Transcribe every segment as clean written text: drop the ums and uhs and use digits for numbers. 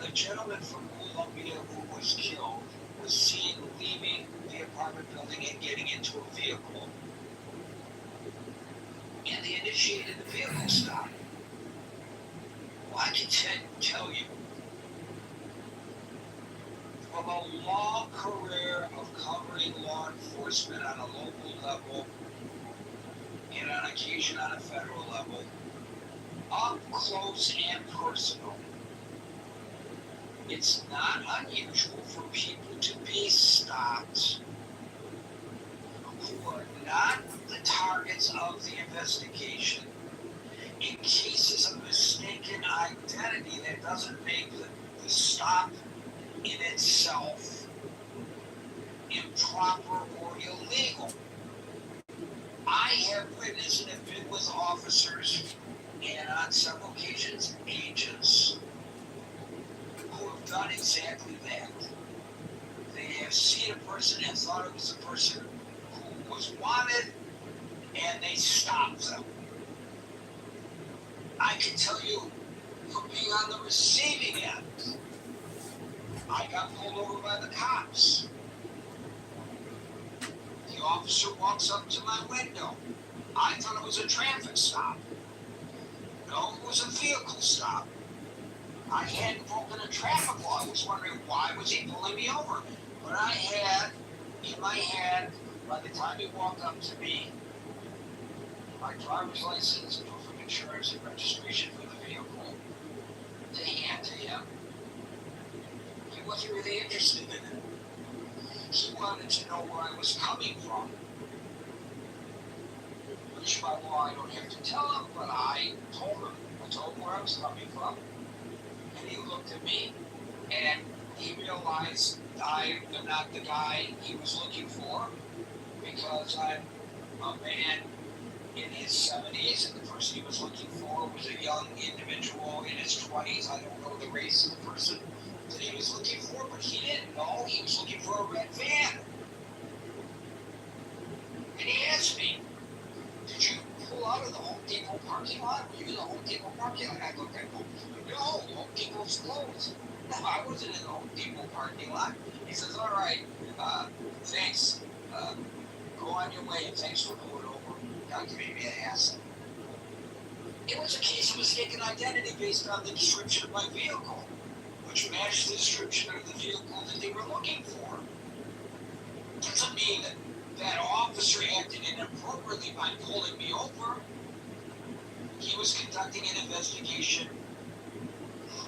the gentleman from Columbia who was killed was seen leaving the apartment building and getting into a vehicle, and they initiated the vehicle stop. Well, I can tell you, from a long career of covering law enforcement on a local level and on occasion on a federal level, up close and personal, it's not unusual for people to be stopped who are not the targets of the investigation in cases of mistaken identity that doesn't make the stop in itself improper or illegal. I have witnessed and have been with officers and on several occasions agents who have done exactly that. They have seen a person and thought it was a person who was wanted, and they stopped them. I can tell you from being on the receiving end, I got pulled over by the cops. The officer walks up to my window. I thought it was a traffic stop. No, it was a vehicle stop. I hadn't broken a traffic law. I was wondering why was he pulling me over. But I had in my hand, by the time he walked up to me, my driver's license, proof of insurance, and registration for the vehicle to hand to him. He wasn't really interested in it. He wanted to know where I was coming from. Which by law I don't have to tell him, but I told him. I told him where I was coming from. And he looked at me, and he realized I am not the guy he was looking for, because I'm a man in his 70s, and the person he was looking for was a young individual in his 20s. I don't know the race of the person that he was looking for, but he didn't know he was looking for a red van. And he asked me, did you pull out of the Home Depot parking lot? Were you in the Home Depot parking lot? I looked at him, no, Home Depot's closed. No, I wasn't in the Home Depot parking lot. He says, all right, thanks. Go on your way, and thanks for pulling over. God gave me a hassle. It was a case of mistaken identity based on the description of my vehicle, which matched the description of the vehicle that they were looking for. Doesn't mean that that officer acted inappropriately by pulling me over. He was conducting an investigation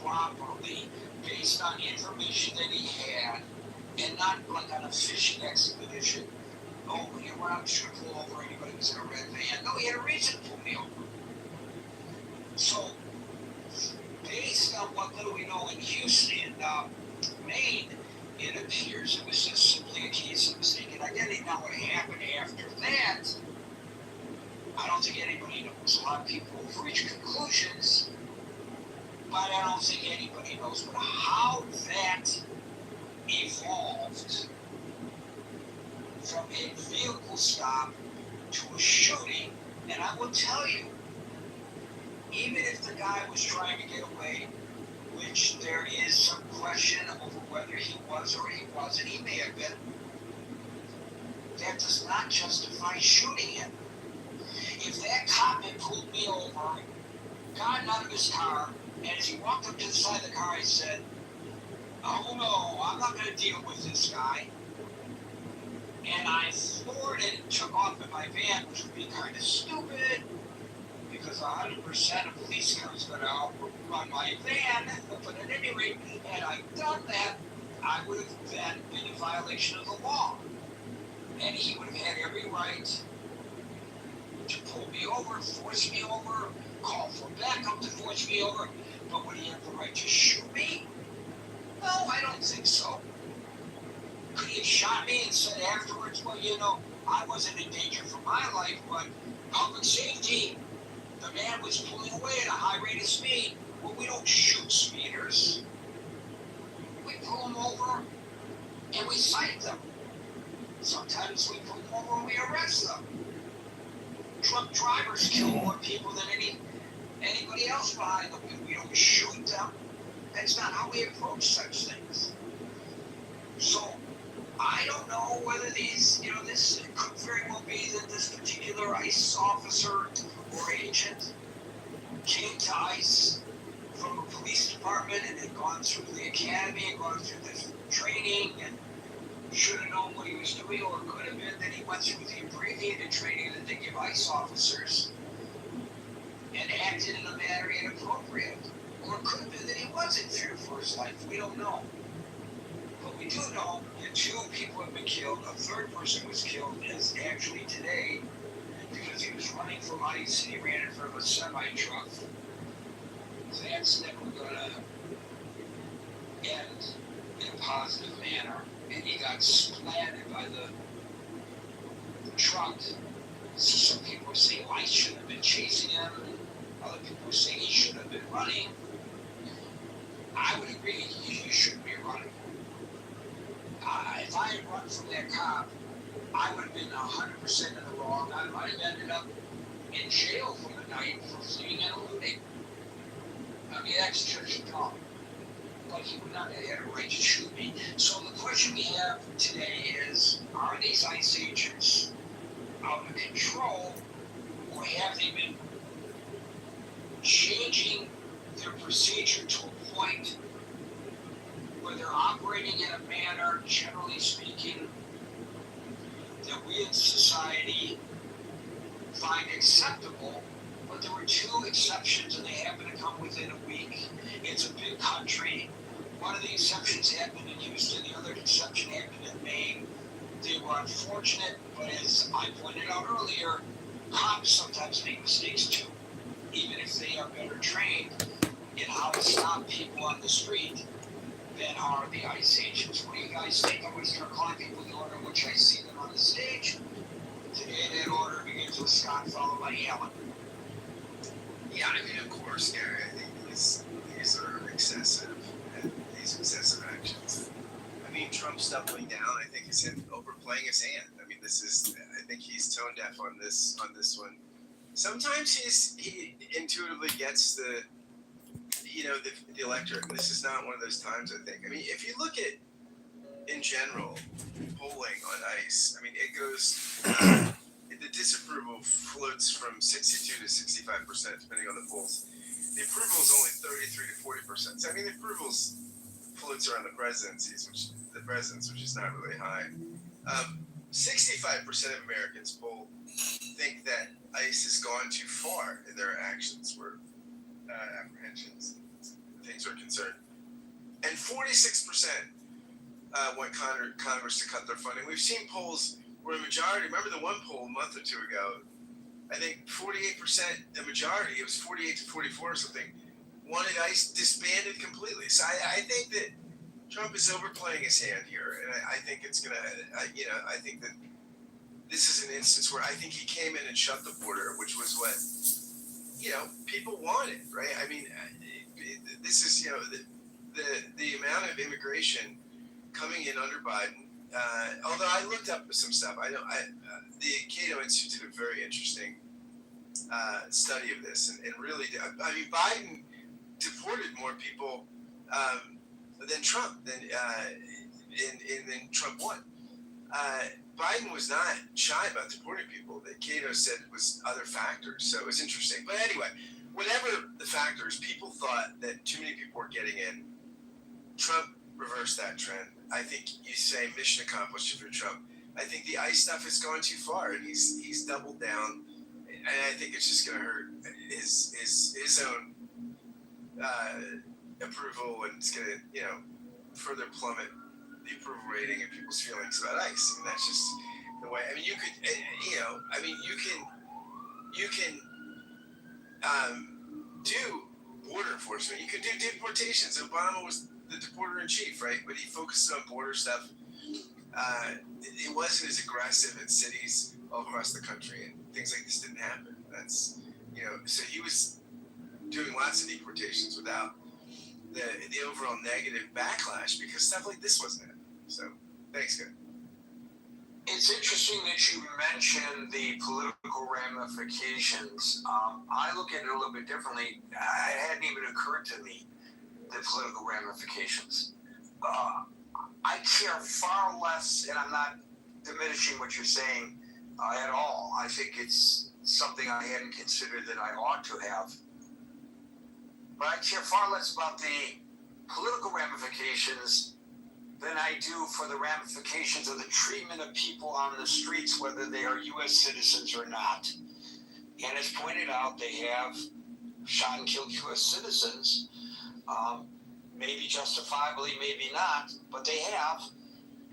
properly based on information that he had, and not like on a fishing expedition. Oh, you were out to pull over anybody who was in a red van. No, he had a reason to pull me over. So, based on what little we know in Houston, Maine, it appears it was just simply a case of mistaken identity. Now, what happened after that, I don't think anybody knows. A lot of people have reached conclusions, but I don't think anybody knows. But how that evolved from a vehicle stop to a shooting, and I will tell you, even if the guy was trying to get away, which there is some question over whether he was or he wasn't, he may have been, that does not justify shooting him. If that cop had pulled me over, gotten out of his car, and as he walked up to the side of the car, he said, oh no, I'm not going to deal with this guy, and I floored it and took off in my van, which would be kind of stupid, because 100% of police cars going to outrun my van. But at any rate, had I done that, I would have then been in violation of the law. And he would have had every right to pull me over, force me over, call for backup to force me over. But would he have the right to shoot me? No, I don't think so. Could he have shot me and said afterwards, well, you know, I wasn't in danger for my life, but public safety, the man was pulling away at a high rate of speed. Well, we don't shoot speeders. We pull them over and we cite them. Sometimes we pull them over and we arrest them. Truck drivers kill more people than anybody else behind them. We don't shoot them. That's not how we approach such things. So I don't know whether these, this could very well be that this particular ICE officer or agent came to ICE from a police department and had gone through the academy and gone through the training and should have known what he was doing, or it could have been that he went through the abbreviated training that they give ICE officers and acted in a manner inappropriate. Or it could have been that he was in fear for his life. We don't know. But we do know that 2 people have been killed. A 3rd person was killed as actually today because he was running from ICE and he ran in front of a semi-truck. So that's never going to end in a positive manner. And he got splatted by the truck. So some people were saying, well, I shouldn't have been chasing him. And other people were saying he shouldn't have been running. I would agree, he shouldn't be running. If I had run from that cop, I would have been 100% in the wrong. I might have ended up in jail for the night for fleeing and eluding. I mean, that's just dumb. But he would not have had a right to shoot me. So the question we have today is, are these ICE agents out of control, or have they been changing their procedure to a point where they're operating in a manner, generally speaking, that we in society find acceptable? But there were 2 exceptions, and they happen to come within a week. It's a big country. One of the exceptions happened in Houston. The other exception happened in Maine. They were unfortunate, but as I pointed out earlier, cops sometimes make mistakes too, even if they are better trained in how to stop people on the street than are the ICE agents. What do you guys think? I'm going to start calling people the order in which I see them on the stage. Today, that order begins with Scott, followed by Alan. Yeah, I mean, of course, Gary, I think these are excessive, and these excessive actions. I mean, Trump's doubling down. I think is him overplaying his hand. I mean, I think he's tone deaf on this one. Sometimes he intuitively gets the electorate. This is not one of those times, I think. I mean, if you look at, in general, polling on ICE, I mean, it goes, the disapproval floats from 62 to 65%, depending on the polls. The approval is only 33 to 40%. So, I mean, the approvals floats around the presidents, which is not really high. 65% of Americans polled think that ICE has gone too far in their actions where apprehensions and things are concerned. And 46% want Congress to cut their funding. We've seen polls where a majority, remember the one poll a month or 2 ago, I think 48%, the majority, it was 48 to 44 or something, wanted ICE disbanded completely. So I think that Trump is overplaying his hand here, and I think it's going to, I think that this is an instance where I think he came in and shut the border, which was what, people wanted, right? I mean, this is, the amount of immigration coming in under Biden. Although I looked up some stuff, the Cato Institute did a very interesting study of this, and really, I mean, Biden deported more people than Trump, than Trump won. Biden was not shy about deporting people. That Cato said it was other factors, so it was interesting. But anyway, whatever the factors, people thought that too many people were getting in. Trump reversed that trend. I think you say mission accomplished for Trump. I think the ICE stuff has gone too far, and he's doubled down, and I think it's just going to hurt his own approval, and it's going to further plummet the approval rating and people's feelings about ICE. I mean, that's just the way. I mean, you could, you can do border enforcement. You can do deportations. Obama was the deporter in chief, right? But he focused on border stuff. It wasn't as aggressive in cities all across the country, and things like this didn't happen. That's, so he was doing lots of deportations without the overall negative backlash because stuff like this wasn't happening. So, thanks, guys. It's interesting that you mentioned the political ramifications. I look at it a little bit differently. It hadn't even occurred to me the political ramifications. I care far less, and I'm not diminishing what you're saying at all. I think it's something I hadn't considered that I ought to have. But I care far less about the political ramifications than I do for the ramifications of the treatment of people on the streets, whether they are U.S. citizens or not. And as pointed out, they have shot and killed U.S. citizens, maybe justifiably, maybe not, but they have.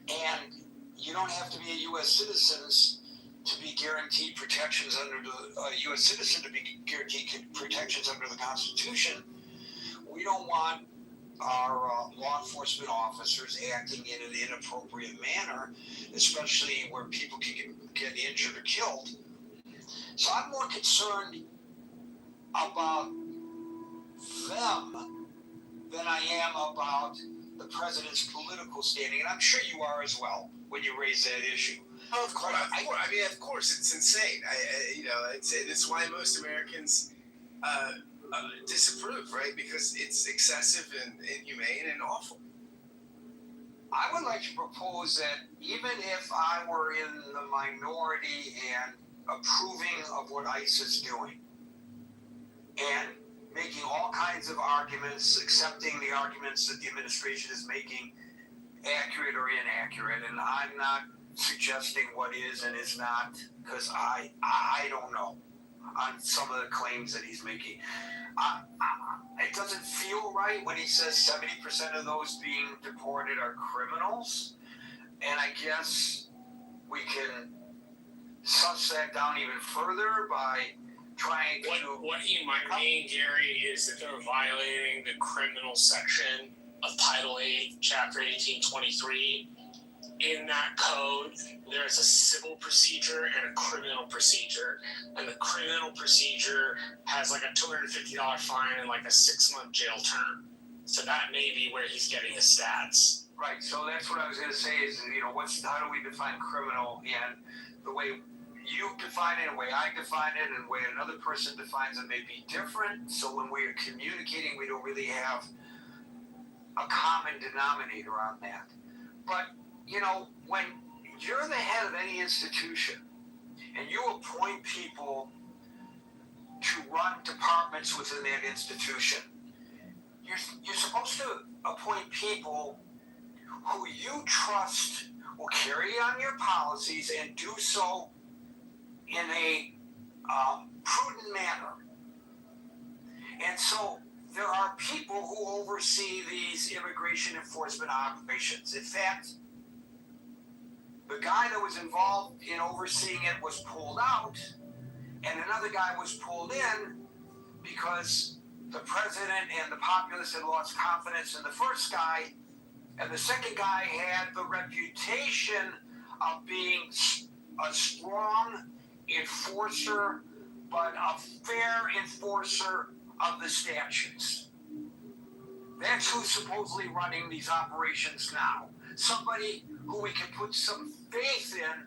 And you don't have to be a U.S. citizen to be guaranteed protections under the U.S. citizen to be guaranteed protections under the Constitution. We don't want our law enforcement officers acting in an inappropriate manner, especially where people can get injured or killed. So I'm more concerned about them than I am about the president's political standing, and I'm sure you are as well when you raise that issue. Oh, of course. Of course, it's insane. It's why most Americans disapprove, right? Because it's excessive and inhumane and awful. I would like to propose that even if I were in the minority and approving of what ICE is doing and making all kinds of arguments, accepting the arguments that the administration is making, accurate or inaccurate, and I'm not suggesting what is and is not, because I don't know on some of the claims that he's making. It doesn't feel right when he says 70% of those being deported are criminals, and I guess we can suss that down even further by trying to... What he might mean, Gary, is that they're violating the criminal section of Title 8, Chapter 1823. In that code, there's a civil procedure and a criminal procedure. And the criminal procedure has like a $250 fine and like a 6-month jail term. So that may be where he's getting his stats. Right, so that's what I was going to say is, how do we define criminal? And the way you define it, and the way I define it, and the way another person defines it may be different. So when we're communicating, we don't really have a common denominator on that. But when you're the head of any institution and you appoint people to run departments within that institution, you're supposed to appoint people who you trust will carry on your policies and do so in a prudent manner. And so there are people who oversee these immigration enforcement operations. In fact, the guy that was involved in overseeing it was pulled out, and another guy was pulled in because the president and the populace had lost confidence in the first guy, and the second guy had the reputation of being a strong enforcer, but a fair enforcer of the statutes. That's who's supposedly running these operations now. Somebody who we can put some faith in,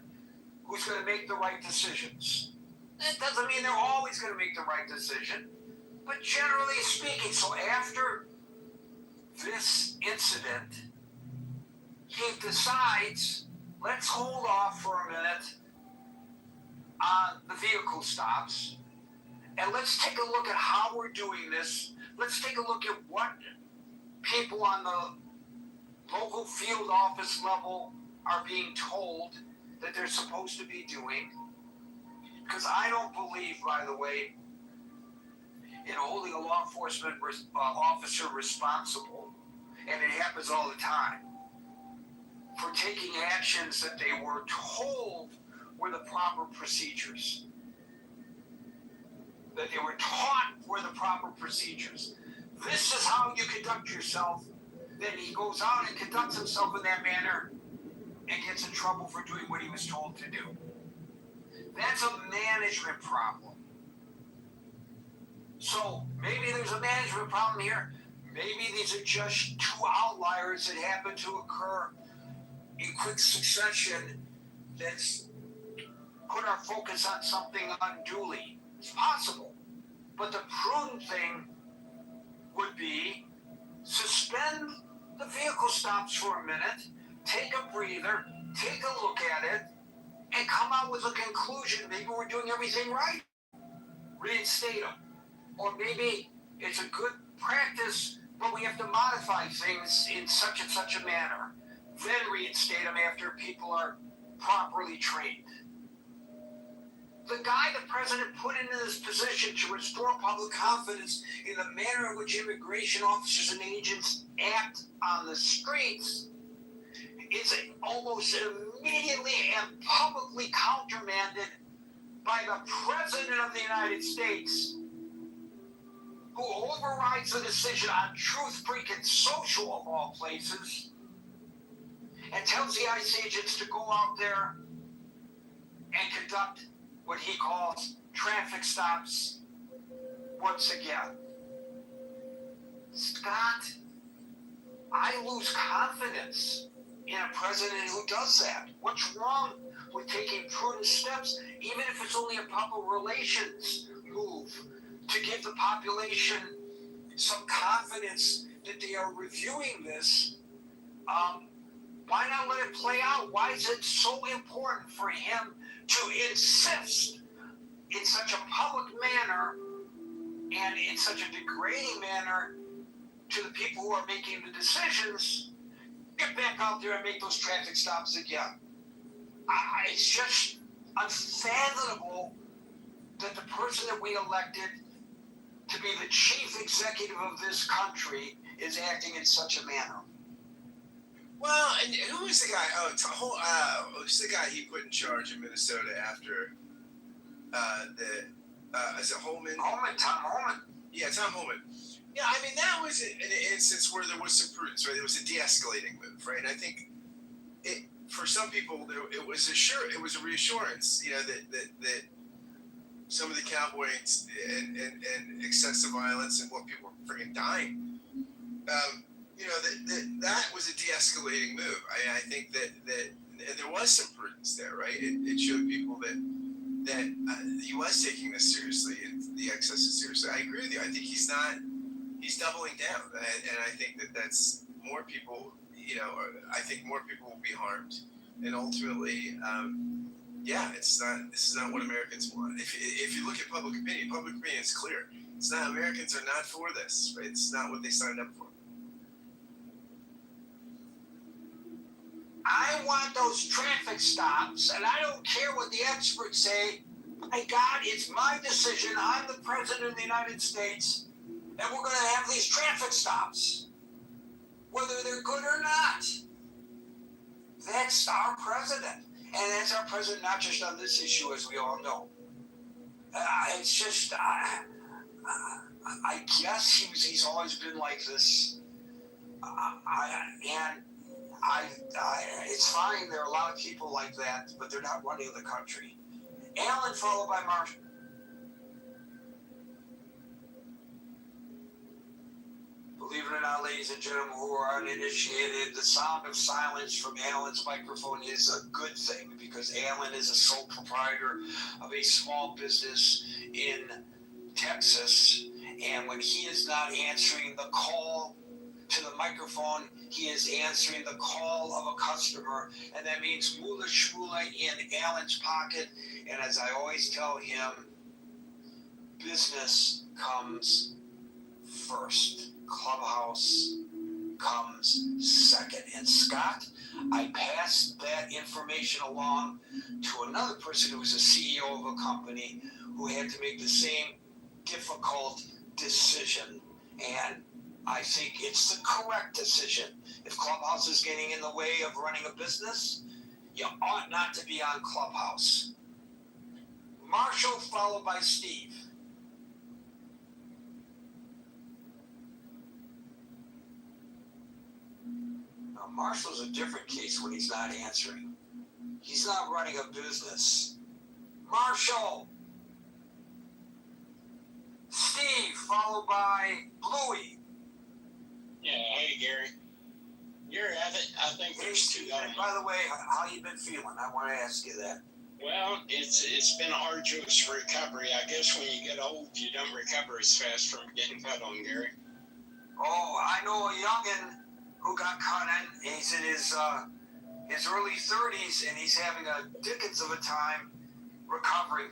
who's going to make the right decisions. That doesn't mean they're always going to make the right decision, but generally speaking. So after this incident, he decides, let's hold off for a minute on the vehicle stops, and let's take a look at how we're doing this. Let's take a look at what people on the local field office level are being told that they're supposed to be doing. Because I don't believe, by the way, in holding a law enforcement officer responsible, and it happens all the time, for taking actions that they were told were the proper procedures. That they were taught were the proper procedures. This is how you conduct yourself. Then he goes out and conducts himself in that manner and gets in trouble for doing what he was told to do. That's a management problem. So maybe there's a management problem here. Maybe these are just two outliers that happen to occur in quick succession that's put our focus on something unduly. It's possible. But the prudent thing would be suspend the vehicle stops for a minute, take a breather, take a look at it, and come out with a conclusion. Maybe we're doing everything right. Reinstate them. Or maybe it's a good practice, but we have to modify things in such and such a manner. Then reinstate them after people are properly trained. The guy the president put into this position to restore public confidence in the manner in which immigration officers and agents act on the streets is almost immediately and publicly countermanded by the President of the United States, who overrides the decision on Truth Freaking Social of all places and tells the ICE agents to go out there and conduct what he calls traffic stops once again. Scott, I lose confidence in a president who does that. What's wrong with taking prudent steps, even if it's only a public relations move, to give the population some confidence that they are reviewing this? Why not let it play out? Why is it so important for him to insist in such a public manner and in such a degrading manner to the people who are making the decisions? Get back out there and make those traffic stops again. It's just unfathomable that the person that we elected to be the chief executive of this country is acting in such a manner. Well, and who was the guy? Who's the guy he put in charge of Minnesota after is it Holman? Tom Holman. Yeah, Tom Holman. Yeah, I mean, that was an instance where there was some prudence, right? It was a de-escalating move, right? And I think for some people, it was a reassurance, that some of the cowboys and excessive violence and what people were freaking dying, that was a de-escalating move. I think that there was some prudence there, right? It showed people that he was taking this seriously and the excesses seriously. I agree with you. I think he's doubling down, and I think that's more people. I think more people will be harmed, and ultimately, this is not what Americans want. If you look at public opinion is clear. It's not. Americans are not for this, right? It's not what they signed up for. I want those traffic stops, and I don't care what the experts say. My God, it's my decision. I'm the president of the United States, and we're going to have these traffic stops, whether they're good or not. That's our president, and that's our president not just on this issue, as we all know. It's just, I guess he's always been like this, it's fine. There are a lot of people like that, but they're not running the country. Alan, followed by Marshall. Believe it or not, ladies and gentlemen who are uninitiated, the sound of silence from Alan's microphone is a good thing, because Alan is a sole proprietor of a small business in Texas, and when he is not answering the call to the microphone, he is answering the call of a customer, and that means moolah shmoolah in Alan's pocket. And as I always tell him, business comes first. Clubhouse comes second. And Scott, I passed that information along to another person who was a CEO of a company who had to make the same difficult decision. And I think it's the correct decision. If Clubhouse is getting in the way of running a business, you ought not to be on Clubhouse. Marshall, followed by Steve. Now, Marshall's a different case when he's not answering. He's not running a business. Marshall! Steve, followed by Bluey. Yeah, hey Gary. Gary, I think there's two elements. By the way, how you been feeling? I want to ask you that. Well, it's been arduous recovery. I guess when you get old, you don't recover as fast from getting cut on, Gary. Oh, I know a youngin who got caught in. He's in his early 30s, and he's having a dickens of a time recovering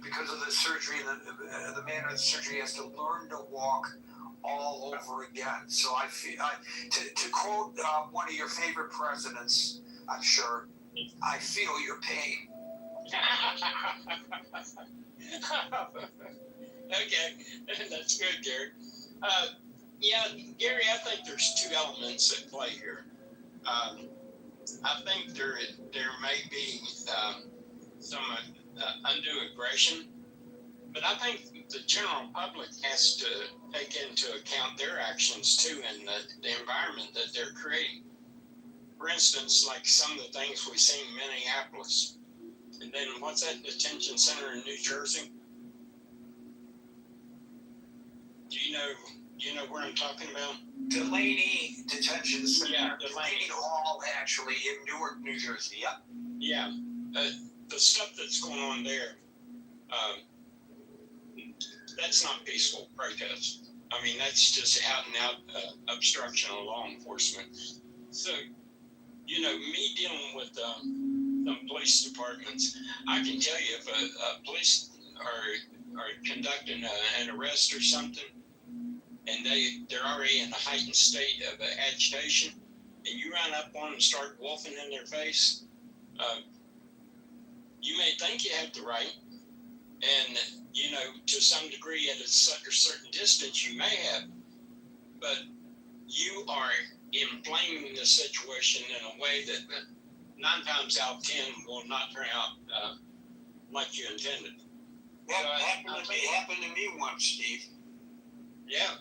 because of the surgery and the manner of the surgery. He has to learn to walk all over again. So I feel, to quote one of your favorite presidents, I'm sure, I feel your pain. Okay, that's good, Gary. Yeah, Gary, I think there's two elements at play here. I think there may be some undue aggression, but I think the general public has to take into account their actions too and the environment that they're creating. For instance, like some of the things we've seen in Minneapolis, and then what's that detention center in New Jersey? Do you know where I'm talking about? Delaney Detention Center. Yeah, Delaney Hall, actually, in Newark, New Jersey. Yep. Yeah, the stuff that's going on there, that's not peaceful protest. I mean, that's just out and out obstruction of law enforcement. So, me dealing with some police departments, I can tell you if a police are conducting an arrest or something, and they're already in a heightened state of agitation, and you run up on them and start wolfing in their face, you may think you have the right, and to some degree at a certain distance you may have, but you are inflaming the situation in a way that 9 times out of 10 will not turn out like you intended. That happened to me once, Steve. Yeah.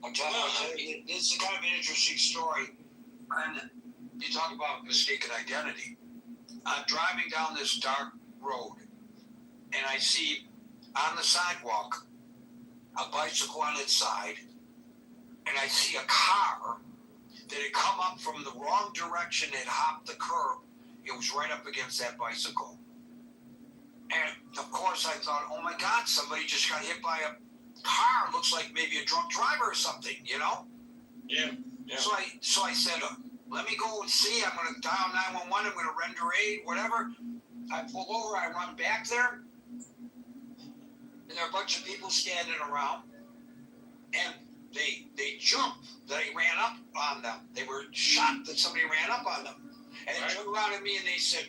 I'll tell you, this is kind of an interesting story. And you talk about mistaken identity. I'm driving down this dark road, and I see on the sidewalk a bicycle on its side, and I see a car that had come up from the wrong direction and hopped the curb. It was right up against that bicycle. And of course I thought, oh my God, somebody just got hit by a car. Looks like maybe a drunk driver or something, Yeah. So I said, let me go and see. I'm going to dial 911. I'm going to render aid, whatever. I pull over. I run back there. And there are a bunch of people standing around. And they jumped that I ran up on them. They were shocked that somebody ran up on them. And they turned around at me and they said,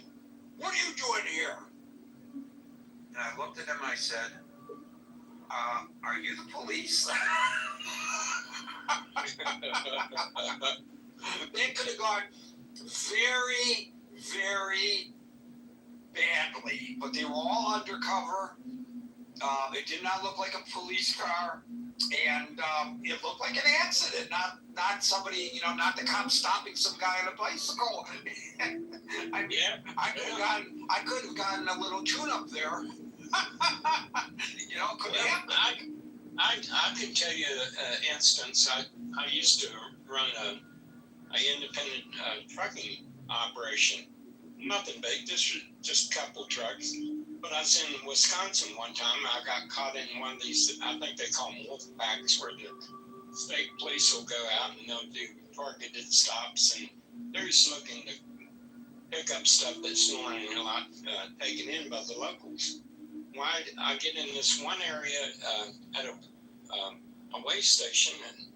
what are you doing here? And I looked at them and I said, are you the police? It could have gone very, very badly, but they were all undercover. It did not look like a police car, and it looked like an accident, not somebody, not the cops stopping some guy on a bicycle. I mean, I could have gotten a little tune-up there. Could happen. I can tell you an instance. I used to run an independent trucking operation. Nothing big, just a couple trucks. But I was in Wisconsin one time. I got caught in one of these, I think they call them wolf packs, where the state police will go out and they'll do targeted stops, and they're just looking to pick up stuff that's normally not taken in by the locals. Well, I get in this one area at a weigh station, and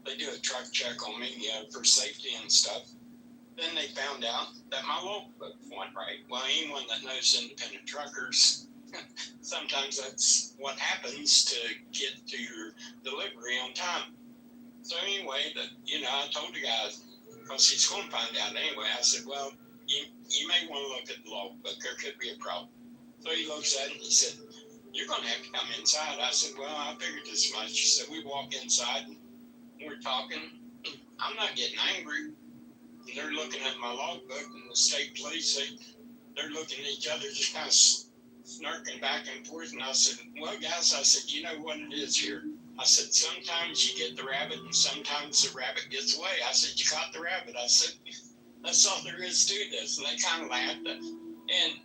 they do a truck check on me for safety and stuff. Then they found out that my logbook wasn't right. Well, anyone that knows independent truckers, sometimes that's what happens to get to your delivery on time. So anyway, I told the guy, because he's going to find out anyway, I said, well, you may want to look at the logbook. There could be a problem. So he looks at it and he said, you're going to have to come inside. I said, well, I figured as much. So we walk inside and we're talking. I'm not getting angry. They're looking at my logbook, and the state police, they're looking at each other, just kind of snarking back and forth. And I said, well, guys, I said, you know what it is here. I said, sometimes you get the rabbit and sometimes the rabbit gets away. I said, you caught the rabbit. I said, that's all there is to this. And they kind of laughed. And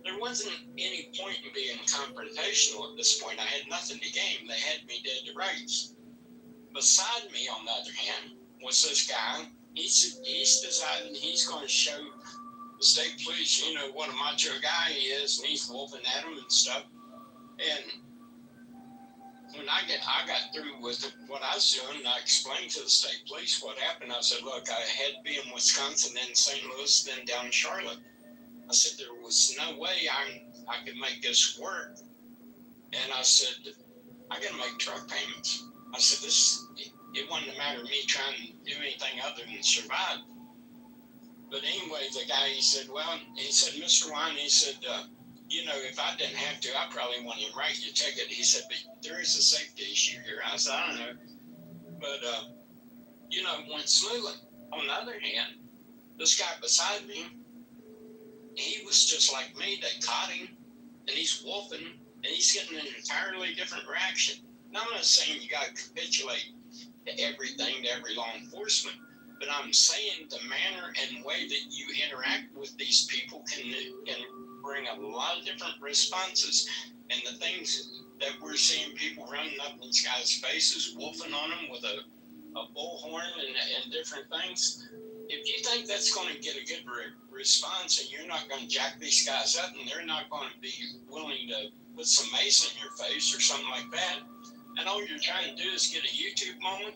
there wasn't any point in being confrontational at this point. I had nothing to gain. They had me dead to rights. Beside me, on the other hand, was this guy. He's deciding he's going to show the state police, what a macho guy he is, and he's whooping at him and stuff. And when I got through with what I was doing, I explained to the state police what happened. I said, look, I had to be in Wisconsin, then St. Louis, then down in Charlotte. I said, there was no way I could make this work. And I said, I got to make truck payments. I said, it wasn't a matter of me trying to do anything other than survive. But anyway, the guy, he said, Mr. Wine, he said, if I didn't have to, I probably wouldn't even write you a ticket. He said, but there is a safety issue here. I said, I don't know. But, it went smoothly. On the other hand, this guy beside me, he was just like me. They caught him, and he's wolfing, and he's getting an entirely different reaction. Now, I'm not saying you got to capitulate to everything, to every law enforcement, but I'm saying the manner and way that you interact with these people can bring a lot of different responses. And the things that we're seeing, people running up in these guys' faces, wolfing on them with a bullhorn and different things. If you think that's going to get a good response and you're not going to jack these guys up and they're not going to be willing to put some mace in your face or something like that, and all you're trying to do is get a YouTube moment,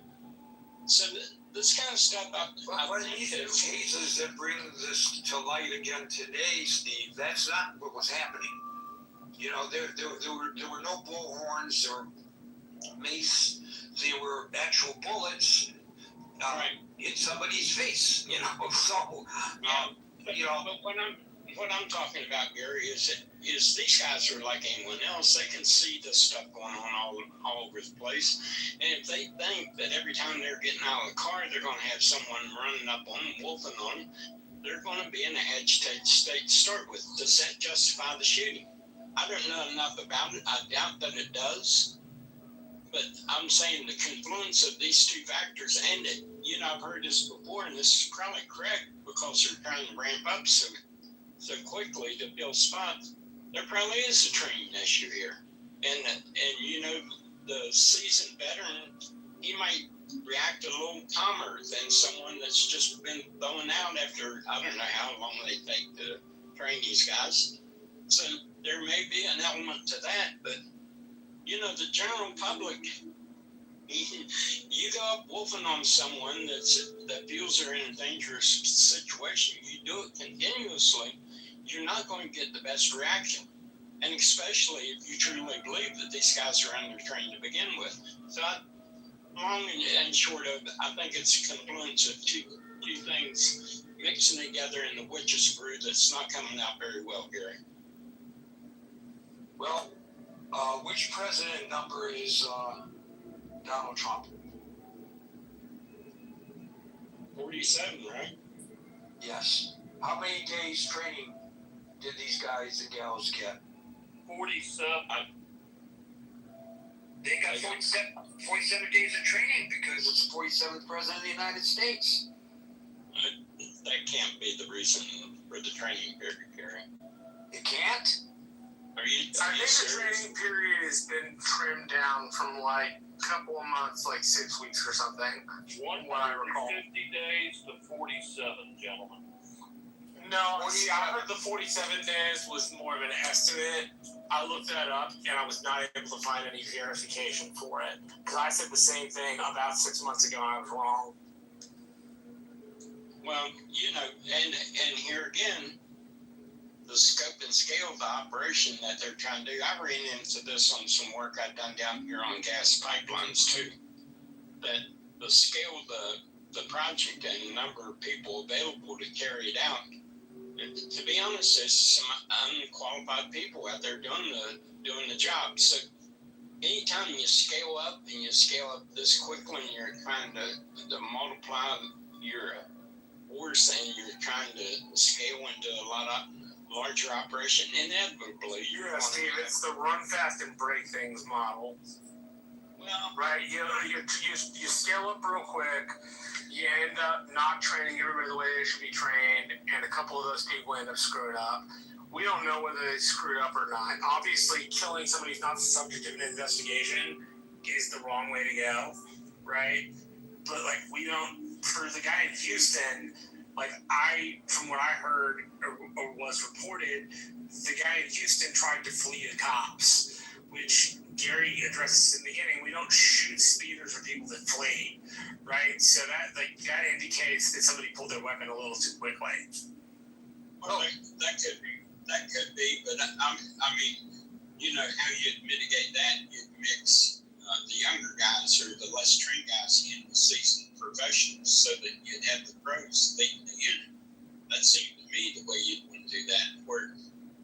so this kind of stuff, But these cases that bring this to light again today, Steve, that's not what was happening. There were no bullhorns or mace. There were actual bullets in somebody's face. So But what I'm talking about, Gary, is these guys are like anyone else. They can see this stuff going on all over the place. And if they think that every time they're getting out of the car, they're going to have someone running up on them, wolfing on them, they're going to be in a agitated state to start with. Does that justify the shooting? I don't know enough about it. I doubt that it does. But I'm saying the confluence of these two factors, and I've heard this before, and this is probably correct because they're trying to ramp up so quickly to build spots. There probably is a training issue here, and the seasoned veteran, he might react a little calmer than someone that's just been thrown out after I don't know how long they take to train these guys. So there may be an element to that, but the general public, you go up wolfing on someone that feels they're in a dangerous situation, you do it continuously, you're not going to get the best reaction. And especially if you truly believe that these guys are under-trained to begin with. So long and short of, I think it's a confluence of two things mixing together in the witch's brew that's not coming out very well, Gary. Well, which president number is Donald Trump? 47, right? Yes. How many days training did these guys and gals get? 47. They got 47 days of training because it's the 47th president of the United States. That can't be the reason for the training period, Gary. It can't? I think the training period has been trimmed down from like a couple of months, like 6 weeks or something. 150 days to 47, gentlemen. No, see, I heard the 47 days was more of an estimate. I looked that up, and I was not able to find any verification for it. Because I said the same thing about 6 months ago, and I was wrong. Well, and here again, the scope and scale of the operation that they're trying to do, I ran into this on some work I've done down here on gas pipelines too. That the scale of the project and the number of people available to carry it out. And to be honest, there's some unqualified people out there doing the job. So anytime you scale up and you scale up this quickly and you're trying to multiply your force and you're trying to scale into a lot of larger operation, inevitably you're Steve, it's the run fast and break things model. Well, right, you scale up real quick, you end up not training everybody the way they should be trained, and a couple of those people end up screwing up. We don't know whether they screwed up or not. Obviously, killing somebody who's not the subject of an investigation is the wrong way to go. right? But like we don't. For the guy in Houston, like from what I heard or was reported, the guy in Houston tried to flee the cops, which Gary addresses in the beginning. We don't shoot speeders or people that flee, right? So that indicates that somebody pulled their weapon a little too quickly. Well, that could be, but I mean, you know how you'd mitigate that? You'd mix the younger guys or the less trained guys in with seasoned professionals, so that you'd have the pros leading the unit. That seemed to me the way you'd want to do that. Where,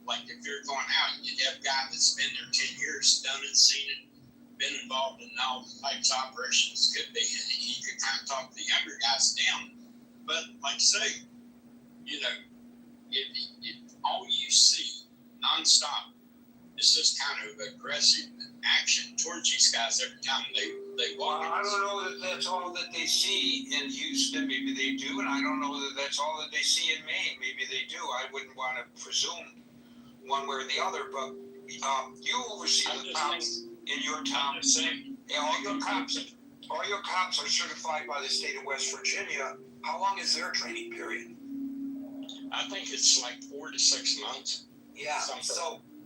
like, if you're going out, you'd have a guy that's been there 10 years, done it, seen it, been involved in all types of operations. Could be, and he could kind of talk the younger guys down. But like I say, you know, if all you see nonstop is this kind of aggressive action towards these guys every time they walk. Well, I don't know that that's all that they see in Houston. Maybe they do, and I don't know that that's all that they see in Maine. Maybe they do. I wouldn't want to presume one way or the other, but you oversee the cops in your town. All your cops are certified by the state of West Virginia. How long is their training period? I think it's like 4 to 6 months. Yeah.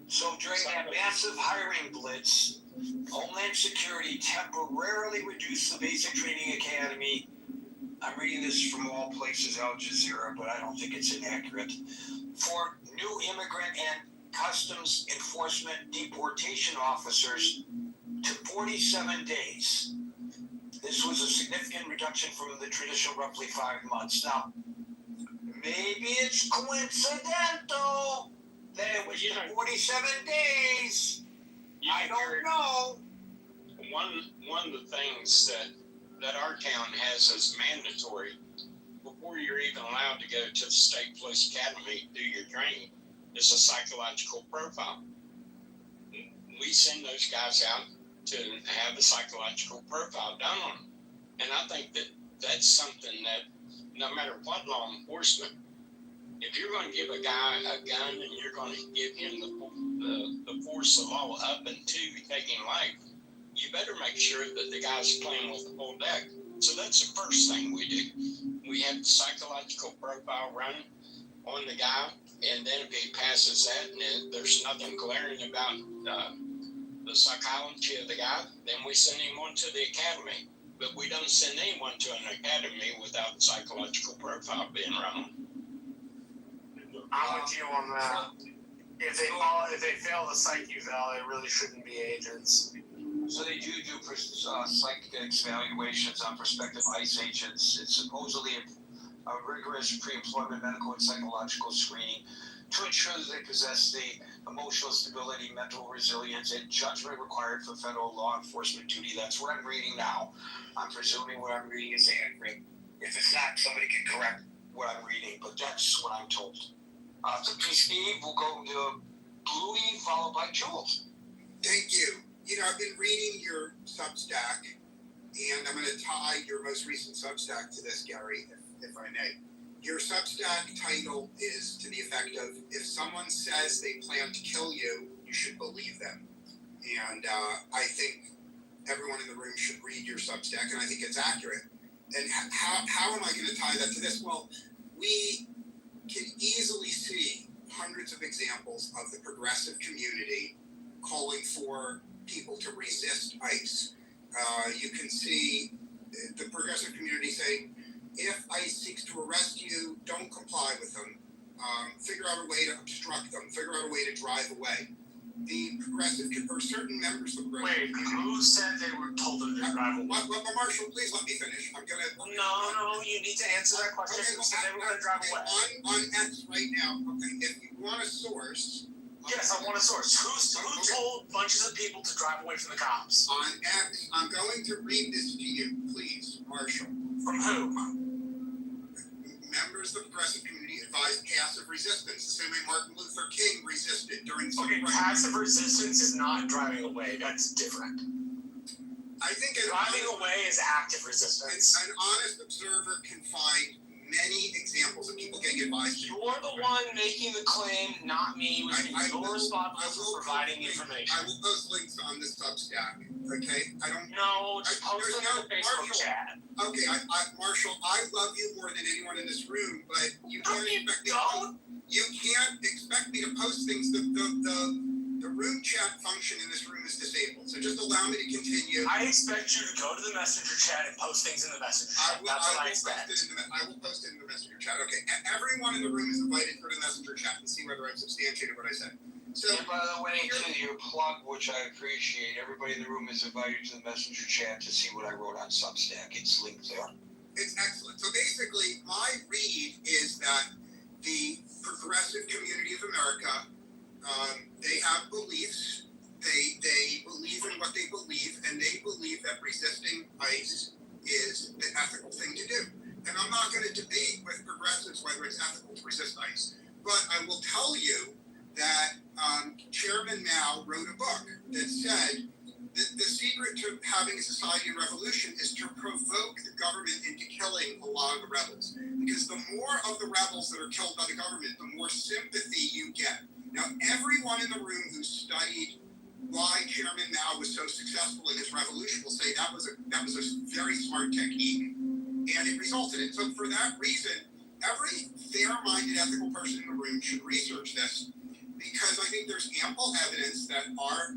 So during that massive hiring blitz, Homeland Security temporarily reduced the basic training academy. I'm reading this from all places, Al Jazeera, but I don't think it's inaccurate. For new immigrant and customs enforcement deportation officers to 47 days. This was a significant reduction from the traditional roughly 5 months. Now, maybe it's coincidental that it was 47 days. I don't know. One of the things that our town has as mandatory, before you're even allowed to go to the State Police Academy to do your training, is a psychological profile. We send those guys out to have a psychological profile done on them. And I think that that's something that no matter what law enforcement, if you're going to give a guy a gun and you're going to give him the force of law up into taking life, you better make sure that the guy's playing with the full deck. So that's the first thing we do. We have the psychological profile run on the guy, and then if he passes that and there's nothing glaring about the psychology of the guy, then we send him on to the academy. But we don't send anyone to an academy without the psychological profile being run on. I'm with you on that. If they fail the psych eval, they really shouldn't be agents. So they do psych evaluations on prospective ICE agents. It's supposedly a rigorous pre-employment medical and psychological screening to ensure that they possess the emotional stability, mental resilience, and judgment required for federal law enforcement duty. That's what I'm reading now. I'm presuming what I'm reading is accurate. If it's not, somebody can correct what I'm reading, but that's what I'm told. So Steve, we'll go to Bluey, followed by Jules. Thank you. You know, I've been reading your Substack, and I'm going to tie your most recent Substack to this, Gary, if I may. Your Substack title is to the effect of, if someone says they plan to kill you, you should believe them. And I think everyone in the room should read your Substack, and I think it's accurate. And how am I going to tie that to this? Well, we can easily see hundreds of examples of the progressive community calling for people to resist ICE. You can see the progressive community saying, if ICE seeks to arrest you, don't comply with them. Figure out a way to obstruct them. Figure out a way to drive away. The progressive, or certain members of the progressive community. Who said they were told them to drive away? Marshall, please let me finish. I'm gonna. No, you need to answer that question. Okay, Who said they were going to drive away? On X right now. Okay, if you want a source. Yes, I want a source. Who told bunches of people to drive away from the cops? On X, I'm going to read this to you, please, Marshall. From who? Members of the progressive community advised passive resistance, the same way Martin Luther King resisted during the Okay, passive resistance is not driving away. That's different. I think driving away is active resistance. An honest observer can find many examples of people getting advise you. You're the one making the claim, not me, which means you're responsible for providing the information. I will post links on the Substack, okay? No, just post them in the Facebook Marshall, chat. Okay, Marshall, I love you more than anyone in this room, but you can't expect me to post things. The room chat function in this room is disabled, so just allow me to continue. I expect you to go to the messenger chat and post things in the messenger chat. That's what I expect. I will post it in the messenger chat. Okay, everyone in the room is invited to the messenger chat and see whether I've substantiated what I said. So, and by the way, to your plug, which I appreciate, everybody in the room is invited to the messenger chat to see what I wrote on Substack. It's linked there. It's excellent. So basically, my read is that the progressive community of America, they have beliefs. They believe in what they believe, and they believe that resisting ICE is the ethical thing to do. And I'm not going to debate with progressives whether it's ethical to resist ICE, but I will tell you that Chairman Mao wrote a book that said that the secret to having a society in revolution is to provoke the government into killing a lot of the rebels. Because the more of the rebels that are killed by the government, the more sympathy you get. Now, everyone in the room who studied why Chairman Mao was so successful in his revolution will say that was a very smart technique, and it resulted in. So for that reason, every fair-minded ethical person in the room should research this, because I think there's ample evidence that our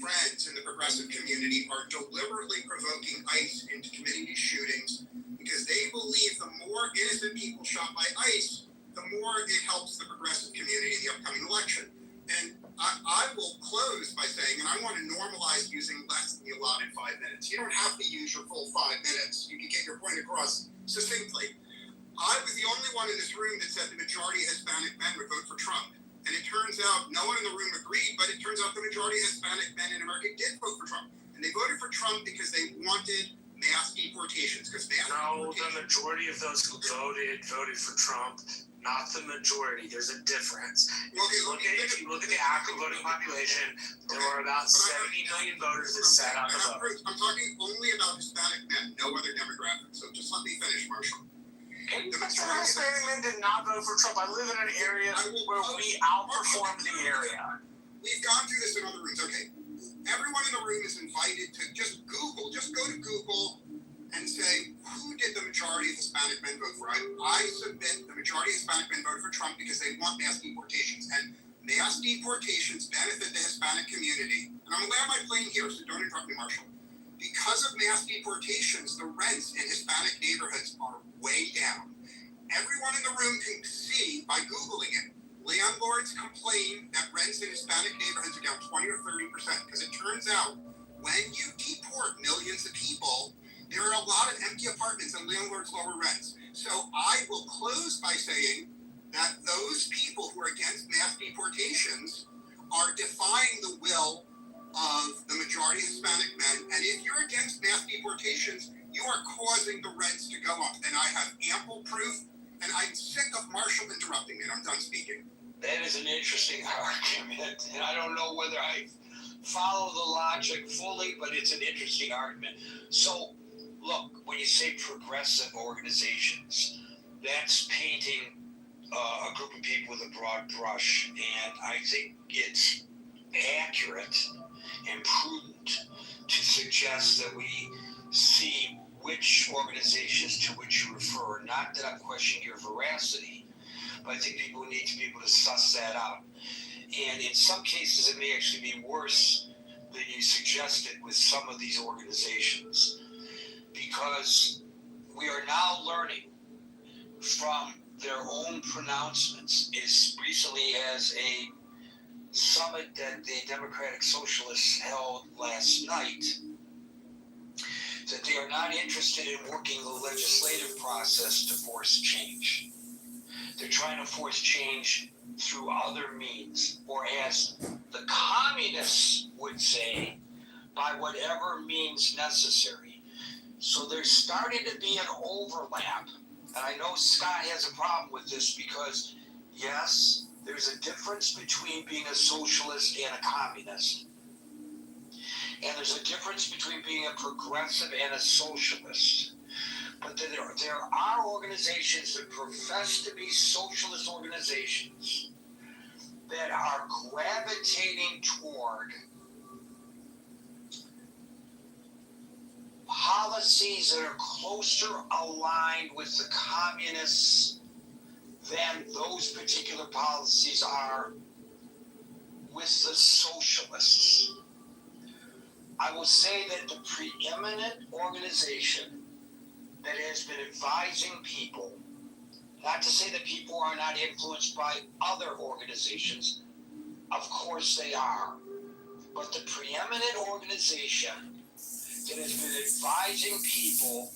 friends in the progressive community are deliberately provoking ICE into committing these shootings, because they believe the more innocent people shot by ICE, the more it helps the progressive community in the upcoming election. And I will close by saying, and I want to normalize using less than the allotted 5 minutes. You don't have to use your full 5 minutes. You can get your point across succinctly. I was the only one in this room that said the majority of Hispanic men would vote for Trump. And it turns out no one in the room agreed, but it turns out the majority of Hispanic men in America did vote for Trump. And they voted for Trump because they wanted mass deportations. The majority of those who voted for Trump. Not the majority. There's a difference. If you look at the active voting population, there were about 70 million voters that sat out the vote. I'm talking only about Hispanic men, no other demographics. So just let me finish, Marshall. Hispanic men did not vote for Trump. I live in an area where we outperformed the area. We've gone through this in other rooms. Okay. Everyone in the room is invited to just go to Google and say, who did the majority of Hispanic men vote for? I submit the majority of Hispanic men voted for Trump because they want mass deportations. And mass deportations benefit the Hispanic community. And I'm going to land my plane here, so don't interrupt me, Marshall. Because of mass deportations, the rents in Hispanic neighborhoods are way down. Everyone in the room can see by Googling it. Landlords complain that rents in Hispanic neighborhoods are down 20 or 30%. Because it turns out when you deport millions of people, there are a lot of empty apartments and landlords lower rents. So I will close by saying that those people who are against mass deportations are defying the will of the majority of Hispanic men. And if you're against mass deportations, you are causing the rents to go up. And I have ample proof. And I'm sick of Marshall interrupting me. And I'm done speaking. That is an interesting argument. And I don't know whether I follow the logic fully, but it's an interesting argument. So, look, when you say progressive organizations, that's painting a group of people with a broad brush, and I think it's accurate and prudent to suggest that we see which organizations to which you refer. Not that I'm questioning your veracity, but I think people need to be able to suss that out. And in some cases, it may actually be worse than you suggested with some of these organizations, because we are now learning from their own pronouncements as recently as a summit that the Democratic Socialists held last night, that they are not interested in working the legislative process to force change. They're trying to force change through other means, or as the communists would say, by whatever means necessary. So there's starting to be an overlap. And I know Scott has a problem with this because, yes, there's a difference between being a socialist and a communist. And there's a difference between being a progressive and a socialist. but there are organizations that profess to be socialist organizations that are gravitating toward policies that are closer aligned with the communists than those particular policies are with the socialists. I will say that the preeminent organization that has been advising people, not to say that people are not influenced by other organizations, of course they are, but the preeminent organization that has been advising people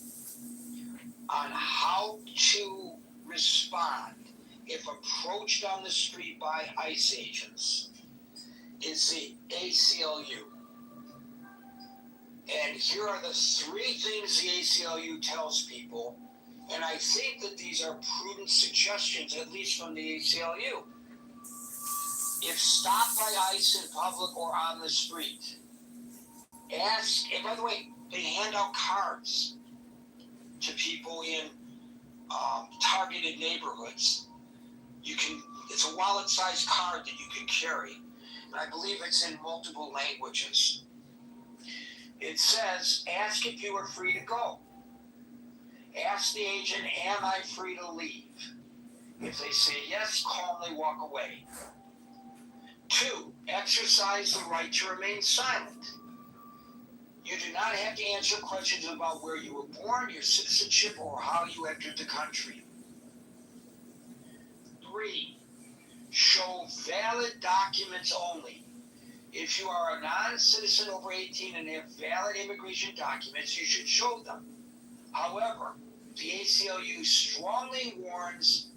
on how to respond if approached on the street by ICE agents is the ACLU. And here are the three things the ACLU tells people, and I think that these are prudent suggestions, at least from the ACLU. If stopped by ICE in public or on the street, ask, and by the way, they hand out cards to people in targeted neighborhoods. It's a wallet-sized card that you can carry, and I believe it's in multiple languages. It says, ask if you are free to go. Ask the agent, am I free to leave? If they say yes, calmly walk away. 2, exercise the right to remain silent. You do not have to answer questions about where you were born, your citizenship, or how you entered the country. 3, show valid documents only. If you are a non-citizen over 18 and have valid immigration documents, you should show them. However, the ACLU strongly warns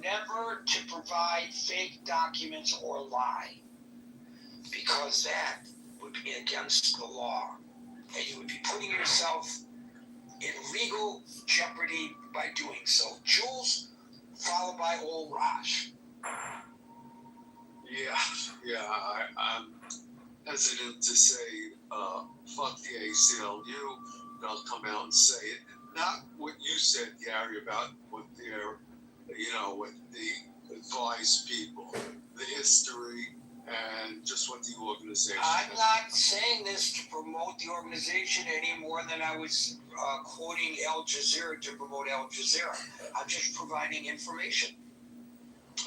never to provide fake documents or lie, because that would be against the law, and you would be putting yourself in legal jeopardy by doing so. Jules, followed by old Raj. Yeah, I'm hesitant to say fuck the ACLU. They'll come out and say it. Not what you said, Gary, about what they're, what they advise people, the history, and just what the organization I'm not saying this to promote the organization any more than I was quoting Al Jazeera to promote Al Jazeera. I'm just providing information.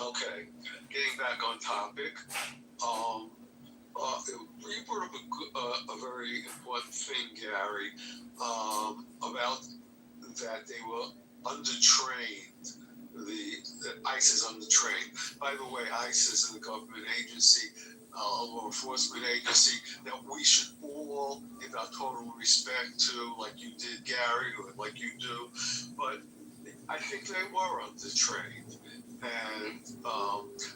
Okay, getting back on topic, you brought up a very important thing, Gary, about that they were undertrained. The ICE is undertrained. By the way, ICE is a government agency, a law enforcement agency that we should all give our total respect to, like you did, Gary, or like you do. But I think they were undertrained. And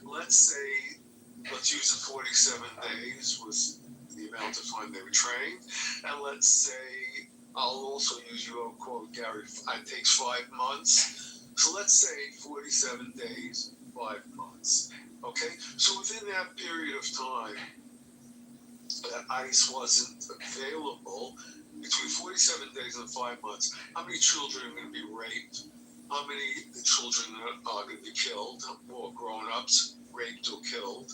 let's use the 47 days was the amount of time they were trained. And let's say, I'll also use your quote, Gary, it takes 5 months. So let's say 47 days, 5 months. Okay? So within that period of time that ICE wasn't available, between 47 days and 5 months, how many children are going to be raped? How many children are going to be killed, or grown-ups raped or killed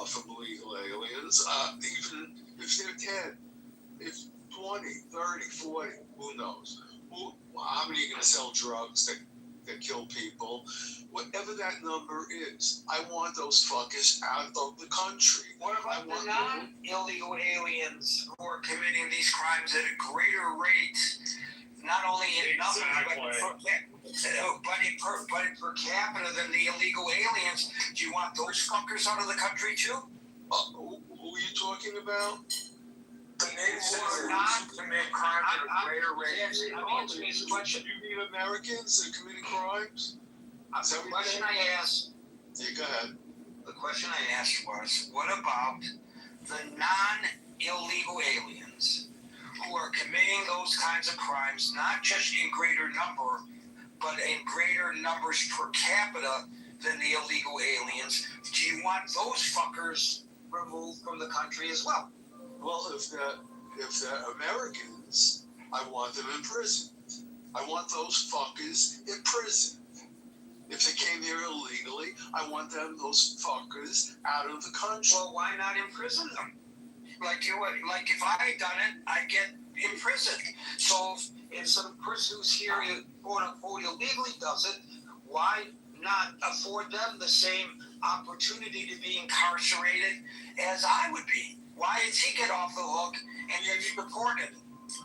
from illegal aliens? Even if they're 10, if 20, 30, 40, who knows? How many are going to sell drugs that kill people? Whatever that number is, I want those fuckers out of the country. What about the non-illegal aliens who are committing these crimes at a greater rate, not only in numbers, but per capita than the illegal aliens? Do you want those fuckers out of the country too? Who are you talking about? The natives who are not commit crimes at a greater rate. I'm answering this question. You mean Americans that are committing crimes? The question I asked. Yeah, go ahead. The question I asked was, what about the non-illegal aliens who are committing those kinds of crimes, not just in greater number, but in greater numbers per capita than the illegal aliens? Do you want those fuckers removed from the country as well? Well, if they're Americans, I want them in prison. I want those fuckers in prison. If they came here illegally, I want those fuckers out of the country. Well, why not imprison them? Like if I had done it, I'd get imprisoned. So if some person who's here, quote unquote, illegally does it, why not afford them the same opportunity to be incarcerated as I would be? Why does he get off the hook and then he's deported?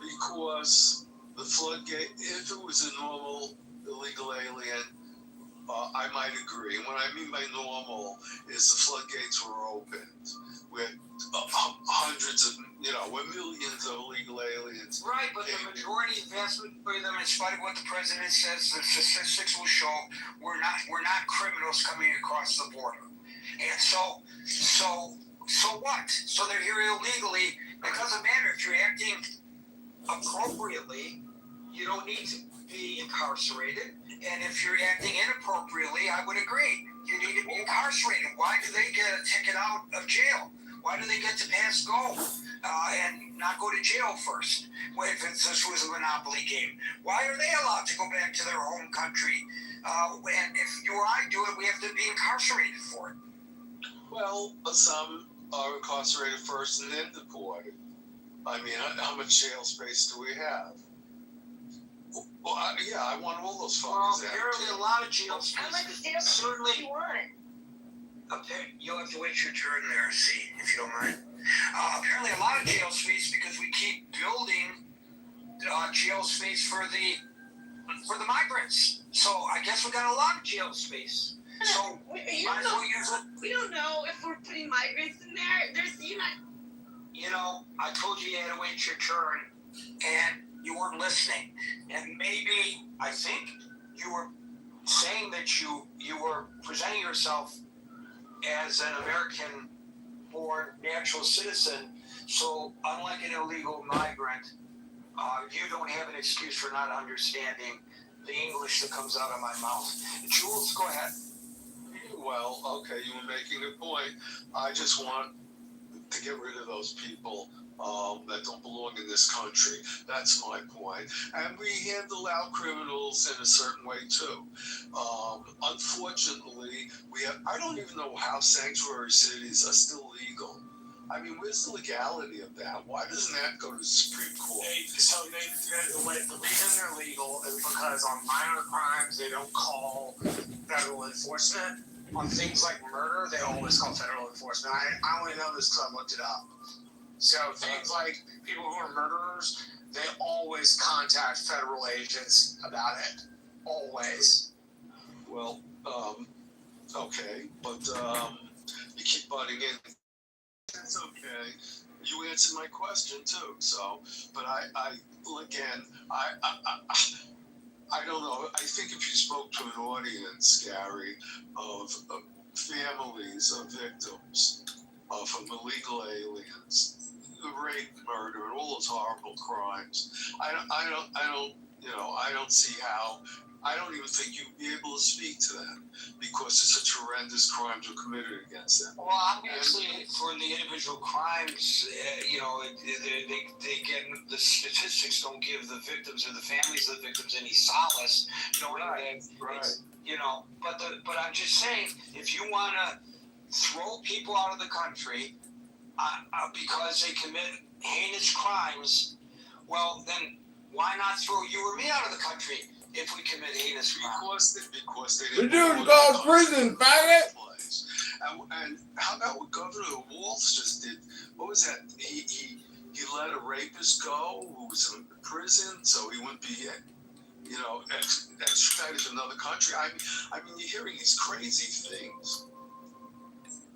Because the floodgate, if it was a normal illegal alien, I might agree. And what I mean by normal is the floodgates were opened with hundreds of, with millions of illegal aliens. Right, but the majority, vast majority of them, in spite of what the president says, the statistics will show we're not criminals coming across the border. And so what? So they're here illegally. It doesn't matter if you're acting appropriately, you don't need to be incarcerated. And if you're acting inappropriately, I would agree. You need to be incarcerated. Why do they get a ticket out of jail? Why do they get to pass go and not go to jail first? If this was a monopoly game, why are they allowed to go back to their home country? And if you or I do it, we have to be incarcerated for it. Well, some are incarcerated first and then deported. I mean, how much jail space do we have? Well, I want all those fuckers Well, apparently a lot of jail space. How much jail space Certainly. do you want? You'll have to wait your turn there, see, if you don't mind. Apparently a lot of jail space because we keep building jail space for the migrants. So I guess we got a lot of jail space. So might as well use it. We don't know if we're putting migrants in there. I told you had to wait your turn, and you weren't listening. And maybe, I think, you were saying that you were presenting yourself as an American-born natural citizen. So, unlike an illegal migrant, you don't have an excuse for not understanding the English that comes out of my mouth. Jules, go ahead. Well, okay, you were making a point. I just want to get rid of those people that don't belong in this country. That's my point. And we handle our criminals in a certain way too. Unfortunately, I don't even know how sanctuary cities are still legal. I mean, where's the legality of that? Why doesn't that go to the Supreme Court? The reason they're legal is because on minor crimes they don't call federal enforcement. On things like murder, they always call federal enforcement. I only know this because I looked it up. So things like people who are murderers, they always contact federal agents about it. Always. Well, okay, but you keep butting in. It's okay. You answered my question too. So, but I don't know. I think if you spoke to an audience, Gary, of families of victims from illegal aliens, rape, murder, and all those horrible crimes, I don't see how. I don't even think you'd be able to speak to them because such horrendous crimes were committed against them. Well, obviously, for the individual crimes, they get the statistics don't give the victims or the families of the victims any solace, knowing that But I'm just saying, if you want to throw people out of the country because they commit heinous crimes, well, then why not throw you or me out of the country? If we commit heinous crimes. Because they didn't. The dude go to prison, faggot. And how about what Governor Walz just did? What was that? He let a rapist go who was in prison, so he wouldn't be, extradited to another country. I mean, you're hearing these crazy things.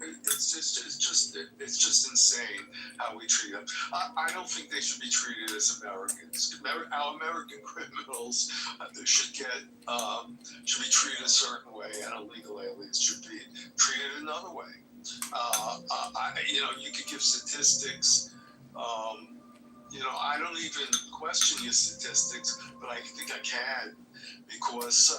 It's just insane how we treat them. I don't think they should be treated as Americans. Our American criminals should be treated a certain way, and illegal aliens should be treated another way. You could give statistics. I don't even question your statistics, but I think I can because.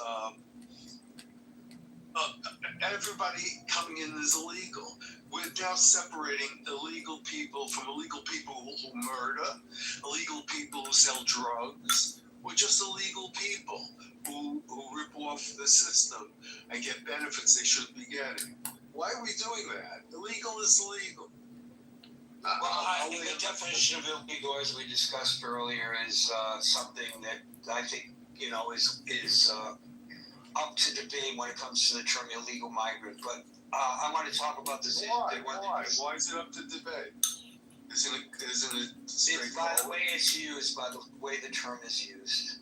Everybody coming in is illegal. We're now separating illegal people from illegal people who murder, illegal people who sell drugs, or just illegal people who rip off the system and get benefits they shouldn't be getting. Why are we doing that? Illegal is illegal. Well, I think the definition of illegal, as we discussed earlier, is something that I think is up to debate when it comes to the term illegal migrant. But I want to talk about this. Why? Why is it up to debate? Isn't it It's by the way it's used, by the way the term is used.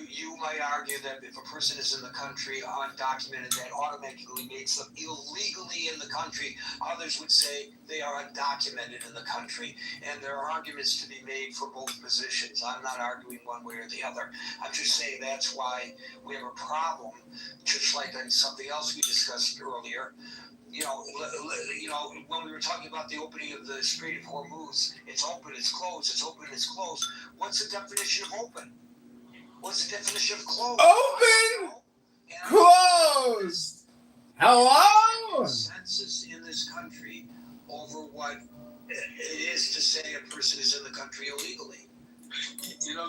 You might argue that if a person is in the country undocumented, that automatically makes them illegally in the country. Others would say they are undocumented in the country, and there are arguments to be made for both positions. I'm not arguing one way or the other. I'm just saying that's why we have a problem, just like on something else we discussed earlier. When we were talking about the opening of the Strait of Hormuz, it's open, it's closed, it's open, it's closed. What's the definition of open? What's the definition of closed? Open, closed. Hello? Consensus in this country over what it is to say a person is in the country illegally.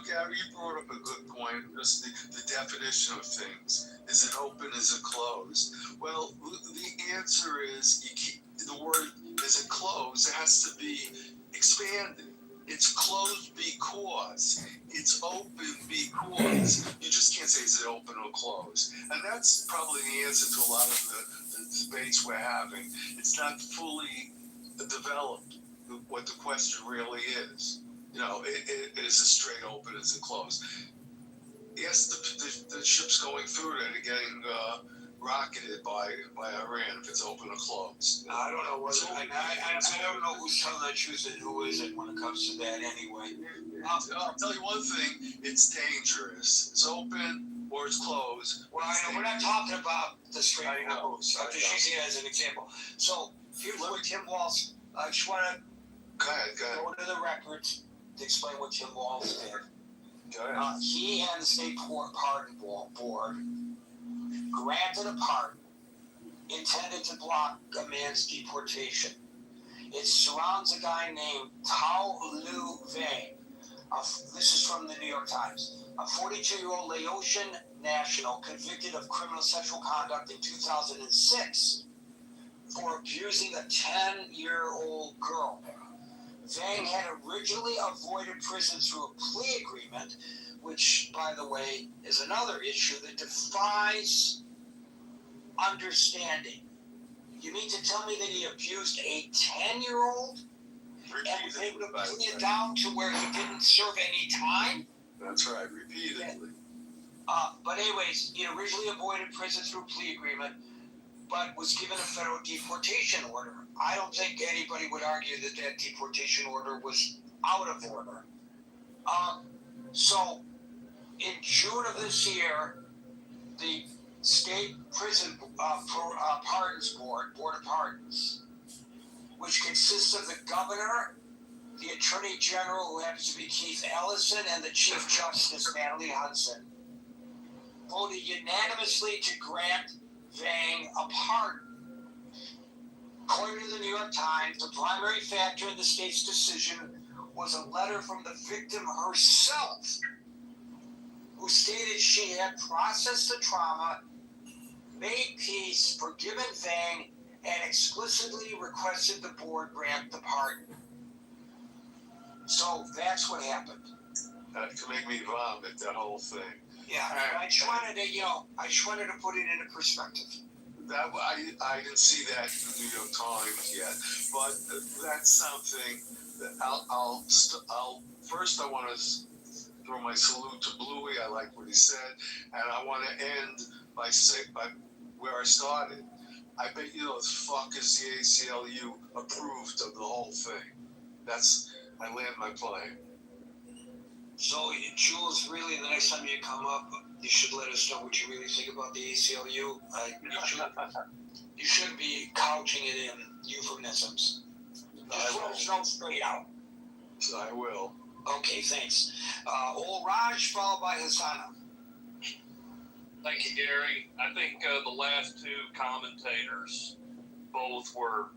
Gary, you brought up a good point. Just the definition of things. Is it open? Is it closed? Well, the answer is the word is it closed? It has to be expanded. It's closed because it's open because you just can't say is it open or closed. And that's probably the answer to a lot of the debates we're having. It's not fully developed what the question really is. It is a straight open, is it closed? Yes, the ships going through it are getting rocketed by Iran if it's open or closed. I don't know I don't know who's telling the truth and who isn't when it comes to that anyway. I'll tell you one thing, it's dangerous. It's open or it's closed. Well, I know, we're not talking about the Strait of Hormuz. I'm just using it as an example. So here's what Tim Walz, I just want to go to the records to explain what Tim Walz did. He and the State Pardon Board granted a pardon intended to block a man's deportation. It surrounds a guy named Tao Lu Vang. This is from the New York Times. A 42-year-old Laotian national convicted of criminal sexual conduct in 2006 for abusing a 10-year-old girl. Vang had originally avoided prison through a plea agreement, which, by the way, is another issue that defies understanding. You mean to tell me that he abused a 10-year-old and was able to bring it down to where he didn't serve any time? That's right, repeatedly. But anyways, he originally avoided prison through a plea agreement, but was given a federal deportation order. I don't think anybody would argue that deportation order was out of order. So, in June of this year, the State Prison Pardons Board of Pardons, which consists of the governor, the attorney general, who happens to be Keith Ellison, and the chief justice, Natalie Hudson, voted unanimously to grant Vang a pardon. According to the New York Times, the primary factor in the state's decision was a letter from the victim herself, who stated she had processed the trauma, made peace, forgiven Vang, and explicitly requested the board grant the pardon. So that's what happened. That could make me vomit, that whole thing. Yeah, I just wanted to put it into perspective. I didn't see that in the New York Times yet, but that's something that I'll first I want to throw my salute to Bluey. I like what he said, and I want to end by where I started. I bet you the fuckers the ACLU approved of the whole thing. I land my plane. So, Jules, really, the next time you come up, you should let us know what you really think about the ACLU. You shouldn't be couching it in euphemisms. Just let us know straight out. So I will. Okay, thanks. Old Raj, followed by Hasana. Thank you, Gary. I think the last two commentators both were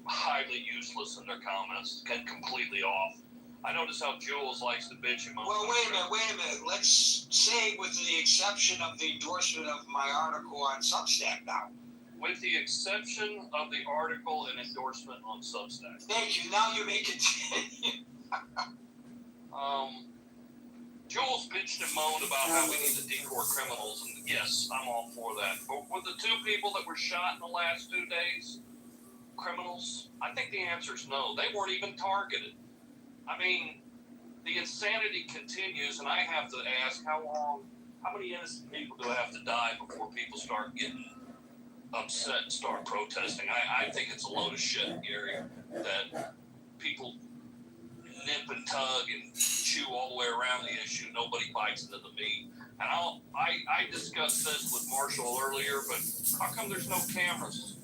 highly useless in their comments and completely off. I notice how Jules likes to bitch him. Well, wait a minute. Let's say with the exception of the endorsement of my article on Substack now. With the exception of the article and endorsement on Substack. Thank you. Now you may continue. Jules bitched and moaned about how we need to decoy criminals, and yes, I'm all for that. But with the 2 people that were shot in the last 2 days, criminals, I think the answer is no. They weren't even targeted. I mean, the insanity continues, and I have to ask, how many innocent people do I have to die before people start getting upset and start protesting? I think it's a load of shit, Gary, that people nip and tug and chew all the way around the issue. Nobody bites into the meat. And I discussed this with Marshall earlier, but how come there's no cameras?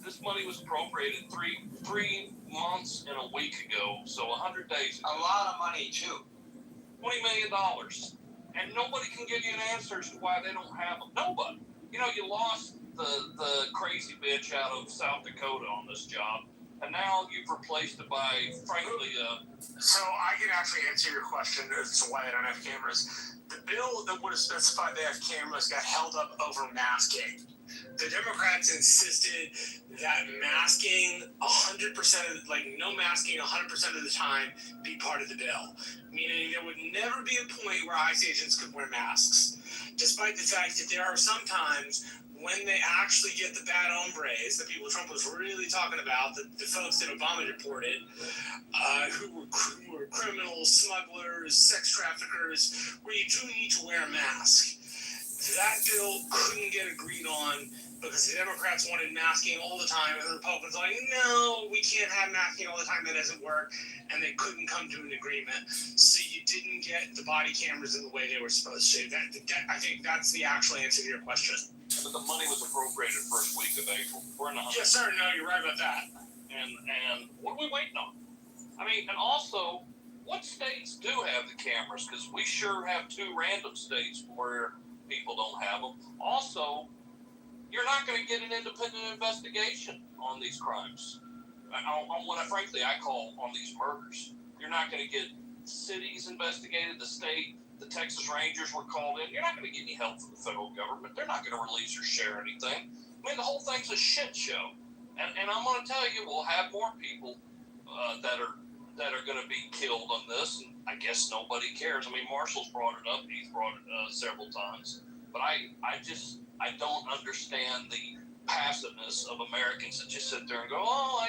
This money was appropriated three months and a week ago, so 100 days ago. A lot of money too. $20 million. And nobody can give you an answer as to why they don't have them. Nobody. You know, you lost the crazy bitch out of South Dakota on this job, and now you've replaced it by, frankly, So I can actually answer your question as to why they don't have cameras. The bill that would have specified they have cameras got held up over masking. The Democrats insisted that masking 100% of, no masking 100% of the time be part of the bill. Meaning there would never be a point where ICE agents could wear masks. Despite the fact that there are some times when they actually get the bad hombres, the people Trump was really talking about, the folks that Obama deported, who were criminals, smugglers, sex traffickers, where you do need to wear a mask. That bill couldn't get agreed on because the Democrats wanted masking all the time, and the Republicans were like, no, we can't have masking all the time, that doesn't work, and they couldn't come to an agreement. So you didn't get the body cameras in the way they were supposed to. I think that's the actual answer to your question. but the money was appropriated first week of April. We're in the Yes, sir. No, you're right about that. And what are we waiting on? I mean, and also, what states do have the cameras? Because we sure have 2 random states where people don't have them. Also, you're not going to get an independent investigation on these crimes. On what, frankly, I call on these murders. You're not going to get cities investigated, the state, the Texas Rangers were called in. You're not going to get any help from the federal government. They're not going to release or share anything. I mean, the whole thing's a shit show. And I'm going to tell you, we'll have more people that are going to be killed on this, and I guess nobody cares. I mean, Marshall's brought it up. He's brought it several times. But I don't understand the passiveness of Americans that just sit there and go, oh,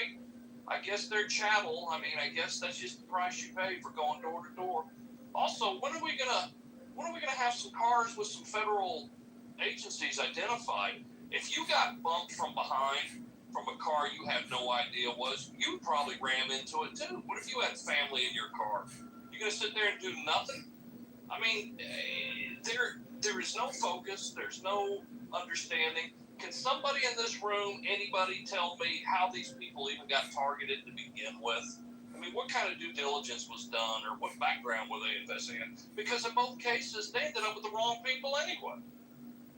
I guess they're chattel. I mean, I guess that's just the price you pay for going door to door. Also, when are we gonna have some cars with some federal agencies identified? If you got bumped from behind from a car you have no idea was, you'd probably ram into it too. What if you had family in your car? You gonna sit there and do nothing? I mean, there is no focus. There's no understanding. Can somebody in this room, anybody, tell me how these people even got targeted to begin with? I mean, what kind of due diligence was done, or what background were they investigating? Because in both cases, they ended up with the wrong people anyway.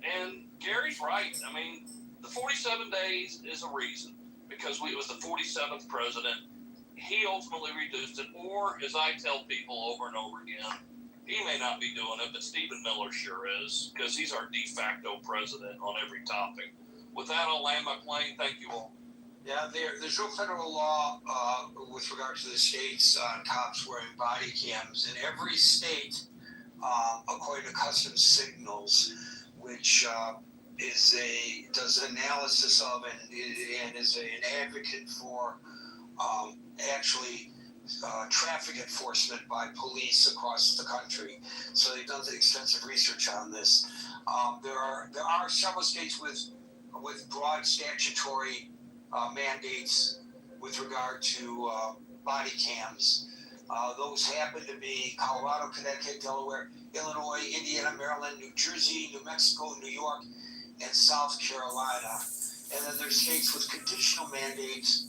And Gary's right. I mean, the 47 days is a reason, because it was the 47th president. He ultimately reduced it, or as I tell people over and over again, he may not be doing it, but Stephen Miller sure is, because he's our de facto president on every topic. With that, I'll land my plane. Thank you all. Yeah, there's no federal law with regard to the states on cops wearing body cams. In every state, according to Customs Signals, which does analysis of and is an advocate for actually traffic enforcement by police across the country. So they've done extensive research on this. There are several states with broad statutory mandates with regard to body cams. Those happen to be Colorado, Connecticut, Delaware, Illinois, Indiana, Maryland, New Jersey, New Mexico, New York, and South Carolina. And then there's states with conditional mandates,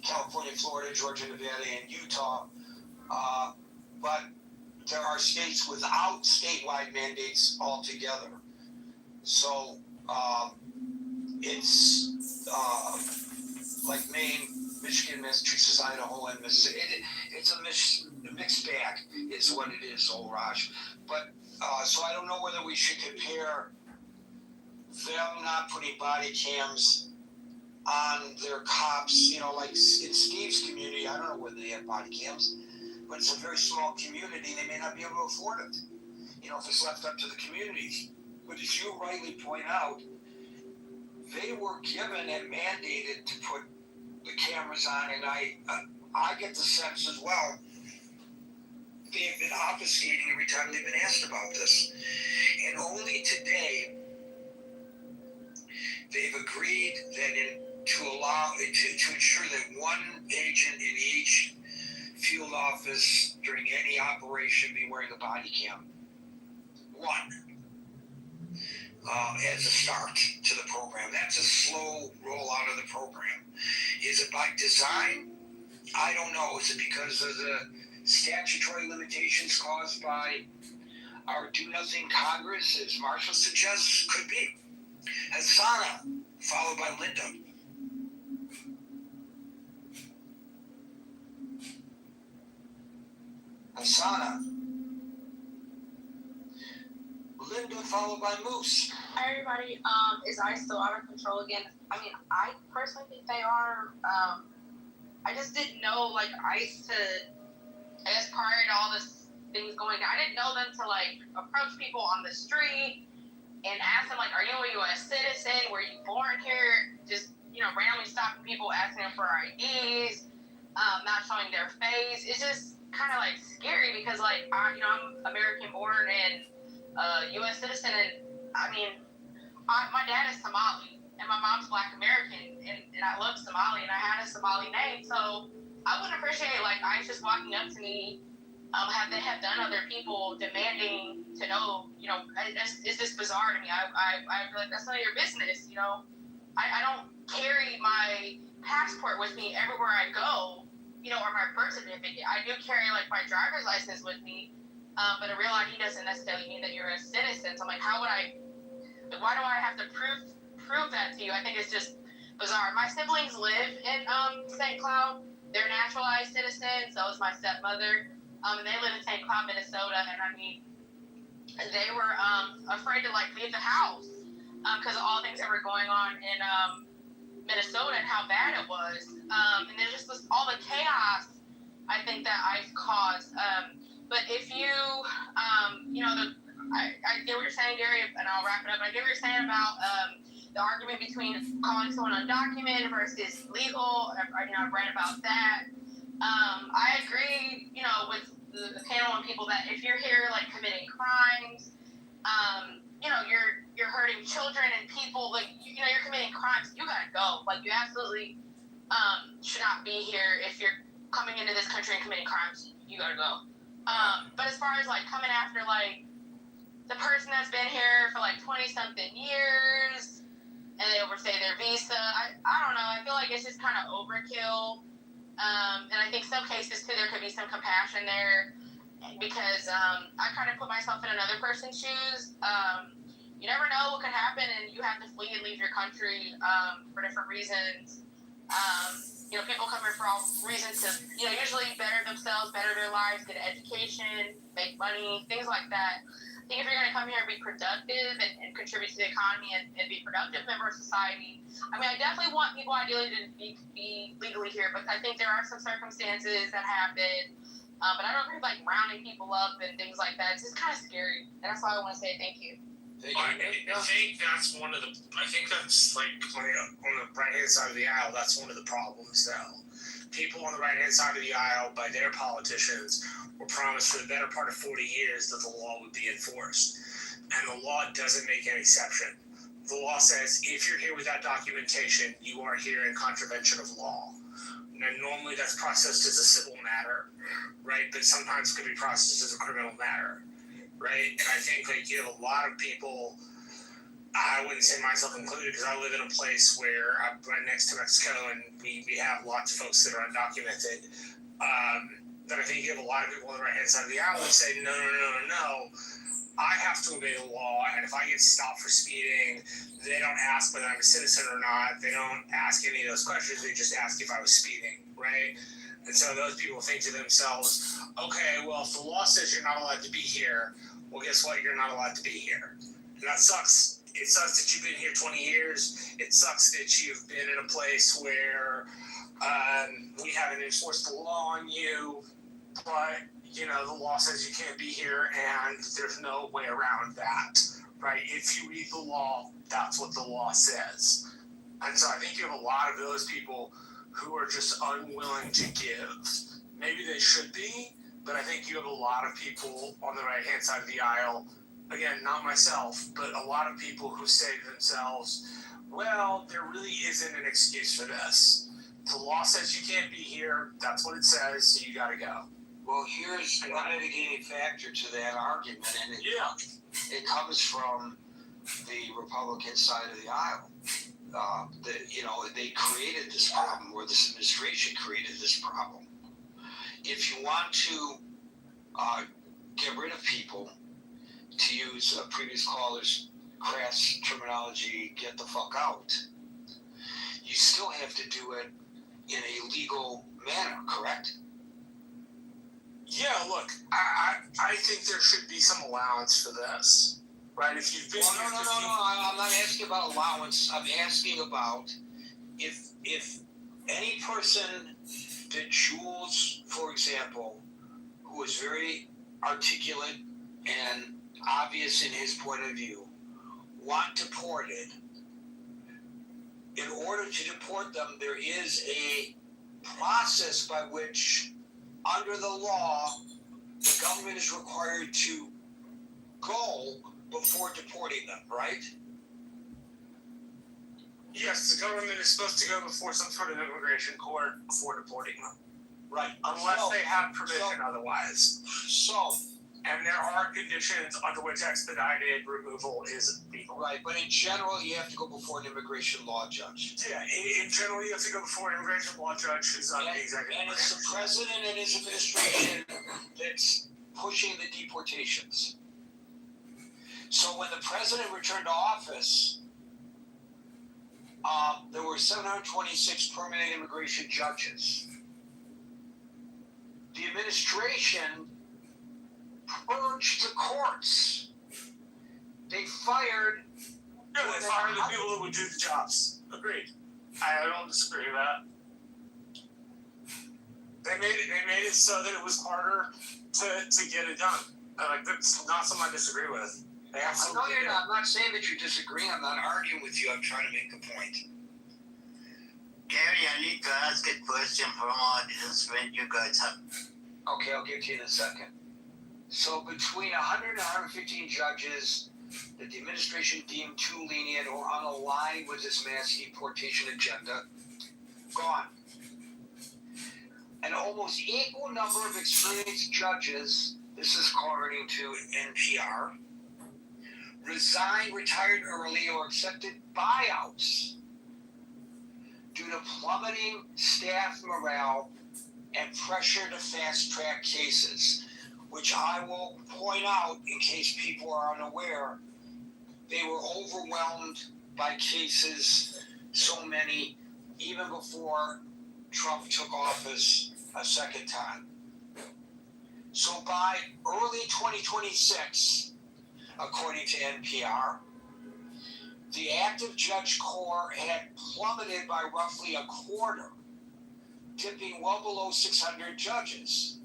California, Florida, Georgia, Nevada, and Utah. But there are states without statewide mandates altogether. So it's like Maine, Michigan, Massachusetts, Idaho, and Mississippi. It's a mixed bag, is what it is, old Raj. But so I don't know whether we should compare them not putting body cams on their cops. You know, like in Steve's community, I don't know whether they have body cams, but it's a very small community. They may not be able to afford it. You know, if it's left up to the communities. But as you rightly point out, they were given and mandated to put the cameras on, and I get the sense as well they've been obfuscating every time they've been asked about this. And only today they've agreed that to ensure that one agent in each field office during any operation be wearing a body cam. One. As a start to the program. That's a slow rollout of the program. Is it by design? I don't know. Is it because of the statutory limitations caused by our do-nothing Congress, as Marshall suggests? Could be. Hasana, followed by Linda. Hasana. Linda, followed by Moose. Hi everybody. Is ICE still out of control again? I mean, I personally think they are. I just didn't know like ICE I guess prior to all this things going down, I didn't know them to like approach people on the street and ask them like, are you a U.S. citizen? Were you born here? Just, randomly stopping people, asking them for IDs, not showing their face. It's just kind of like scary because like, I'm American born and U.S. citizen, and I mean, my dad is Somali, and my mom's Black American, and I love Somali, and I had a Somali name, so I would appreciate like ICE just walking up to me, they have done other people demanding to know, it's just bizarre to me. I feel like that's none of your business, I don't carry my passport with me everywhere I go, or my birth certificate. I do carry like my driver's license with me. But a real ID doesn't necessarily mean that you're a citizen. So I'm like, why do I have to prove that to you? I think it's just bizarre. My siblings live in St. Cloud. They're naturalized citizens. So is my stepmother. And they live in St. Cloud, Minnesota. And I mean, they were afraid to like leave the house because of all things that were going on in Minnesota and how bad it was. And there's just all the chaos I think that ICE caused. But if you, I get what you're saying, Gary, and I'll wrap it up. I get what you're saying about the argument between calling someone undocumented versus legal. I've read about that. I agree, with the panel and people that if you're here, like, committing crimes, you're hurting children and people, like, you're committing crimes, you gotta go. Like, you absolutely should not be here if you're coming into this country and committing crimes. You gotta go. But as far as like coming after like the person that's been here for like 20-something years and they overstay their visa, I don't know. I feel like it's just kind of overkill. And I think some cases too, there could be some compassion there because I kind of put myself in another person's shoes. You never know what could happen, and you have to flee and leave your country for different reasons. People come here for all reasons to, usually better themselves, better their lives, get an education, make money, things like that. I think if you're going to come here and be productive and contribute to the economy and be a productive member of society, I mean, I definitely want people ideally to be legally here, but I think there are some circumstances that happen. But I don't agree with like rounding people up and things like that. It's just kind of scary. And that's all I want to say. Thank you. I think that's like on the right hand side of the aisle, that's one of the problems though. People on the right hand side of the aisle, by their politicians, were promised for the better part of 40 years that the law would be enforced. And the law doesn't make an exception. The law says if you're here without documentation, you are here in contravention of law. Now, normally that's processed as a civil matter, right? But sometimes it could be processed as a criminal matter. Right, and I think like you have a lot of people. I wouldn't say myself included because I live in a place where I'm right next to Mexico, and we have lots of folks that are undocumented. But I think you have a lot of people on the right hand side of the aisle that say no. I have to obey the law, and if I get stopped for speeding, they don't ask whether I'm a citizen or not. They don't ask any of those questions. They just ask if I was speeding, right? And so those people think to themselves, okay, well, if the law says you're not allowed to be here, well, guess what? You're not allowed to be here. And that sucks. It sucks that you've been here 20 years. It sucks that you've been in a place where we haven't enforced the law on you, but, you know, the law says you can't be here, and there's no way around that, right? If you read the law, that's what the law says. And so I think you have a lot of those people who are just unwilling to give. Maybe they should be, but I think you have a lot of people on the right-hand side of the aisle, again, not myself, but a lot of people who say to themselves, well, there really isn't an excuse for this. The law says you can't be here, that's what it says, so you gotta go. Well, here's one mitigating factor to that argument, and it comes from the Republican side of the aisle. They created this problem, or this administration created this problem. If you want to get rid of people, to use a previous caller's crass terminology, get the fuck out, you still have to do it in a legal manner, correct? Yeah, look, I think there should be some allowance for this, right? If you've been here, I'm not asking about allowance. I'm asking about if any person that Jules, for example, who is very articulate and obvious in his point of view, want deported, in order to deport them, there is a process by which, under the law, the government is required to go before deporting them, right? Yes, the government is supposed to go before some sort of immigration court before deporting them. Right. Unless they have permission otherwise. So, and there are conditions under which expedited removal is legal. Right, but in general, you have to go before an immigration law judge. Yeah, in general, you have to go before an immigration law judge who's on the executive. And it's the president and his administration that's pushing the deportations. So when the president returned to office, there were 726 permanent immigration judges. The administration purged the courts. They fired. Yeah, they fired the people that would do the jobs. Agreed. I don't disagree with that. They made it so that it was harder to get it done. Like, that's not something I disagree with. They absolutely. I know you're not. I'm not saying that you're disagreeing. I'm not arguing with you. I'm trying to make a point. Gary, I need to ask a question from audience when you guys have. Okay, I'll get to you in a second. So between 100 and 115 judges that the administration deemed too lenient or unaligned with this mass deportation agenda, gone. An almost equal number of experienced judges, this is according to NPR, resigned, retired early, or accepted buyouts due to plummeting staff morale and pressure to fast-track cases, which I will point out in case people are unaware. They were overwhelmed by cases, so many, even before Trump took office a second time. So by early 2026, according to NPR, the active judge corps had plummeted by roughly a quarter, dipping well below 600 judges.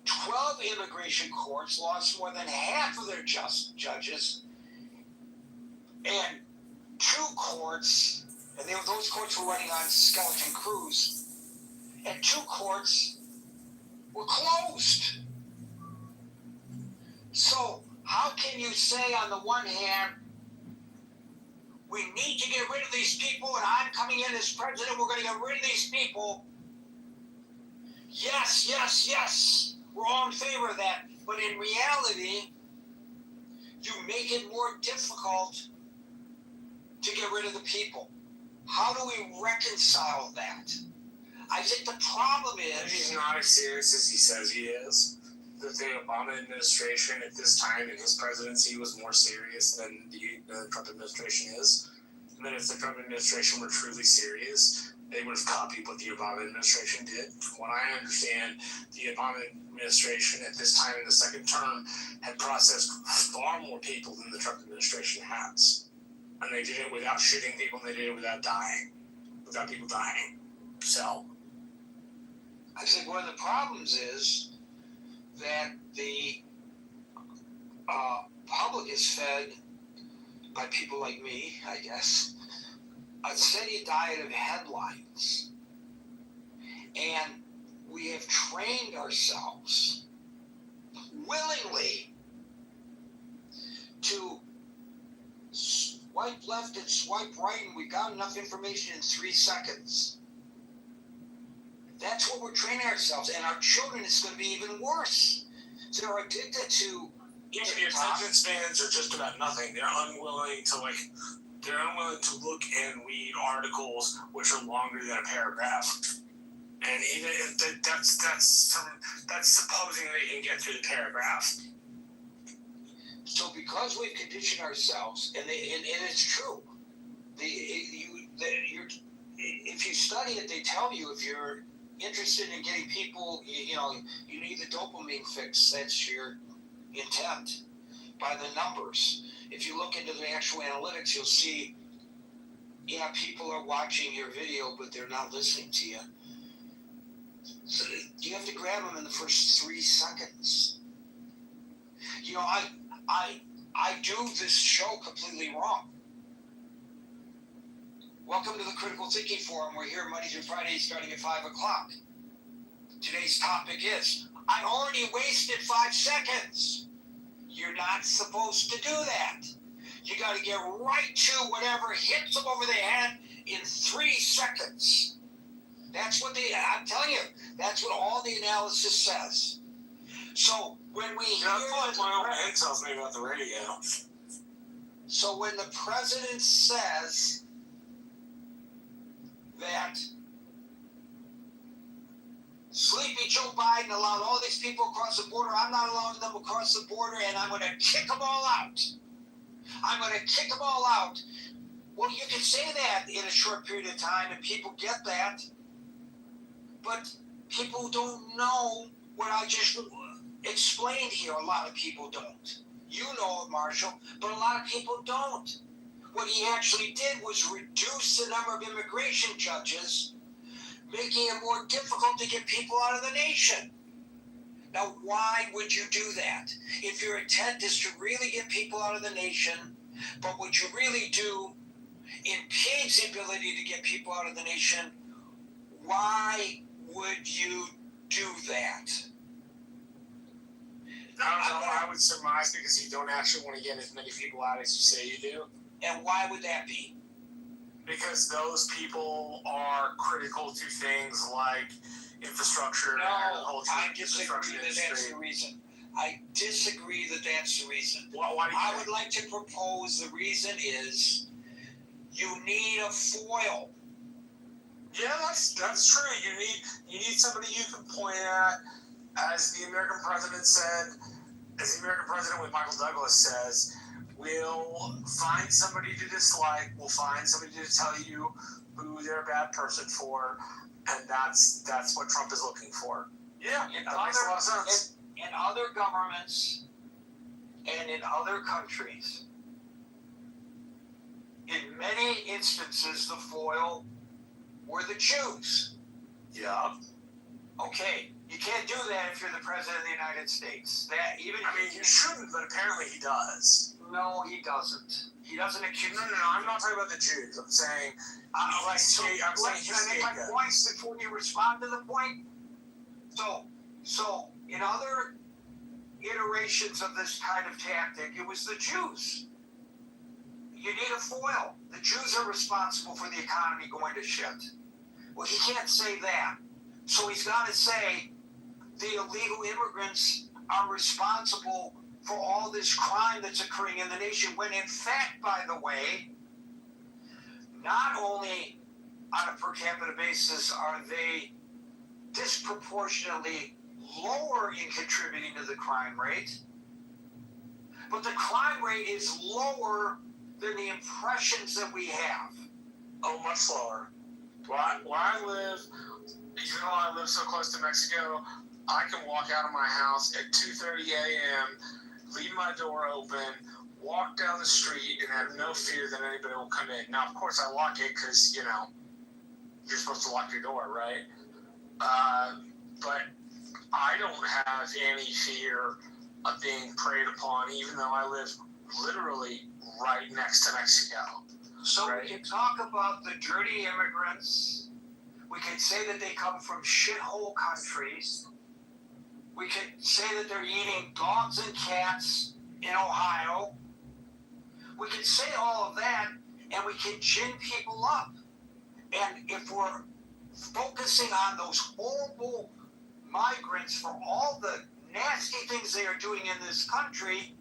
12 immigration courts lost more than half of their judges, and 2 courts, and those courts were running on skeleton crews, and 2 courts were closed. So how can you say on the one hand, we need to get rid of these people, and I'm coming in as president, we're going to get rid of these people. Yes, yes, yes, we're all in favor of that. But in reality, you make it more difficult to get rid of the people. How do we reconcile that? I think the problem is... He's not as serious as he says he is. The Obama administration at this time in his presidency was more serious than the Trump administration is. And then if the Trump administration were truly serious, they would have copied what the Obama administration did. From what I understand, the Obama administration at this time in the second term had processed far more people than the Trump administration has. And they did it without shooting people, and they did it without people dying. So I think one of the problems is that the public is fed by people like me, I guess, a steady diet of headlines. And we have trained ourselves willingly to swipe left and swipe right, and we got enough information in 3 seconds. That's what we're training ourselves, and our children is going to be even worse. They're addicted to the attention spans are just about nothing. They're unwilling to look and read articles which are longer than a paragraph. And even if that's supposing they can get through the paragraph. So because we've conditioned ourselves, and it's true, if you study it, they tell you if you're interested in getting people, you need the dopamine fix. That's your intent by the numbers. If you look into the actual analytics, you'll see, people are watching your video, but they're not listening to you. So you have to grab them in the first 3 seconds. I do this show completely wrong. Welcome to the Critical Thinking Forum. We're here Monday through Friday starting at 5 o'clock. Today's topic is, I already wasted 5 seconds. You're not supposed to do that. You got to get right to whatever hits them over the head in 3 seconds. That's what I'm telling you, that's what all the analysis says. So when we hear what my own head tells me about the radio. So when the president says that sleepy Joe Biden allowed all these people across the border, I'm not allowing them across the border, and I'm going to kick them all out. I'm going to kick them all out. Well, you can say that in a short period of time, and people get that. But people don't know what I just explained here. A lot of people don't. You know it, Marshall, but a lot of people don't. What he actually did was reduce the number of immigration judges, making it more difficult to get people out of the nation. Now, why would you do that? If your intent is to really get people out of the nation, but what you really do impedes the ability to get people out of the nation, why would you do that? I would surmise because you don't actually want to get as many people out as you say you do. And why would that be? Because those people are critical to things like infrastructure and agriculture. I disagree that that's the reason. I disagree that that's the reason. Why do you I would like to propose the reason is you need a foil. Yeah, that's true. You need somebody you can point at, as the American president said, as the American president with Michael Douglas says, we'll find somebody to dislike, we'll find somebody to tell you who they're a bad person for, and that's what Trump is looking for. Yeah, that makes a lot of sense. In other governments and in other countries, in many instances, the foil were the Jews. Yeah. Okay, you can't do that if you're the president of the United States. You shouldn't, but apparently he does. No, he doesn't. He doesn't accuse. No. I'm not talking about the Jews. I'm saying. Can I make my points before you respond to the point? So in other iterations of this kind of tactic, it was the Jews. You need a foil. The Jews are responsible for the economy going to shit. Well, he can't say that. So he's got to say the illegal immigrants are responsible for all this crime that's occurring in the nation, when in fact, by the way, not only on a per capita basis are they disproportionately lower in contributing to the crime rate, but the crime rate is lower than the impressions that we have. Oh, much slower. Where I live, even though I live so close to Mexico, I can walk out of my house at 2:30 a.m., leave my door open, walk down the street, and have no fear that anybody will come in. Now, of course, I lock it because, you know, you're supposed to lock your door, right? But I don't have any fear of being preyed upon, even though I live literally right next to Mexico. So right. We can talk about the dirty immigrants. We can say that they come from shithole countries. We can say that they're eating dogs and cats in Ohio. We can say all of that, and we can gin people up. And if we're focusing on those horrible migrants for all the nasty things they are doing in this country,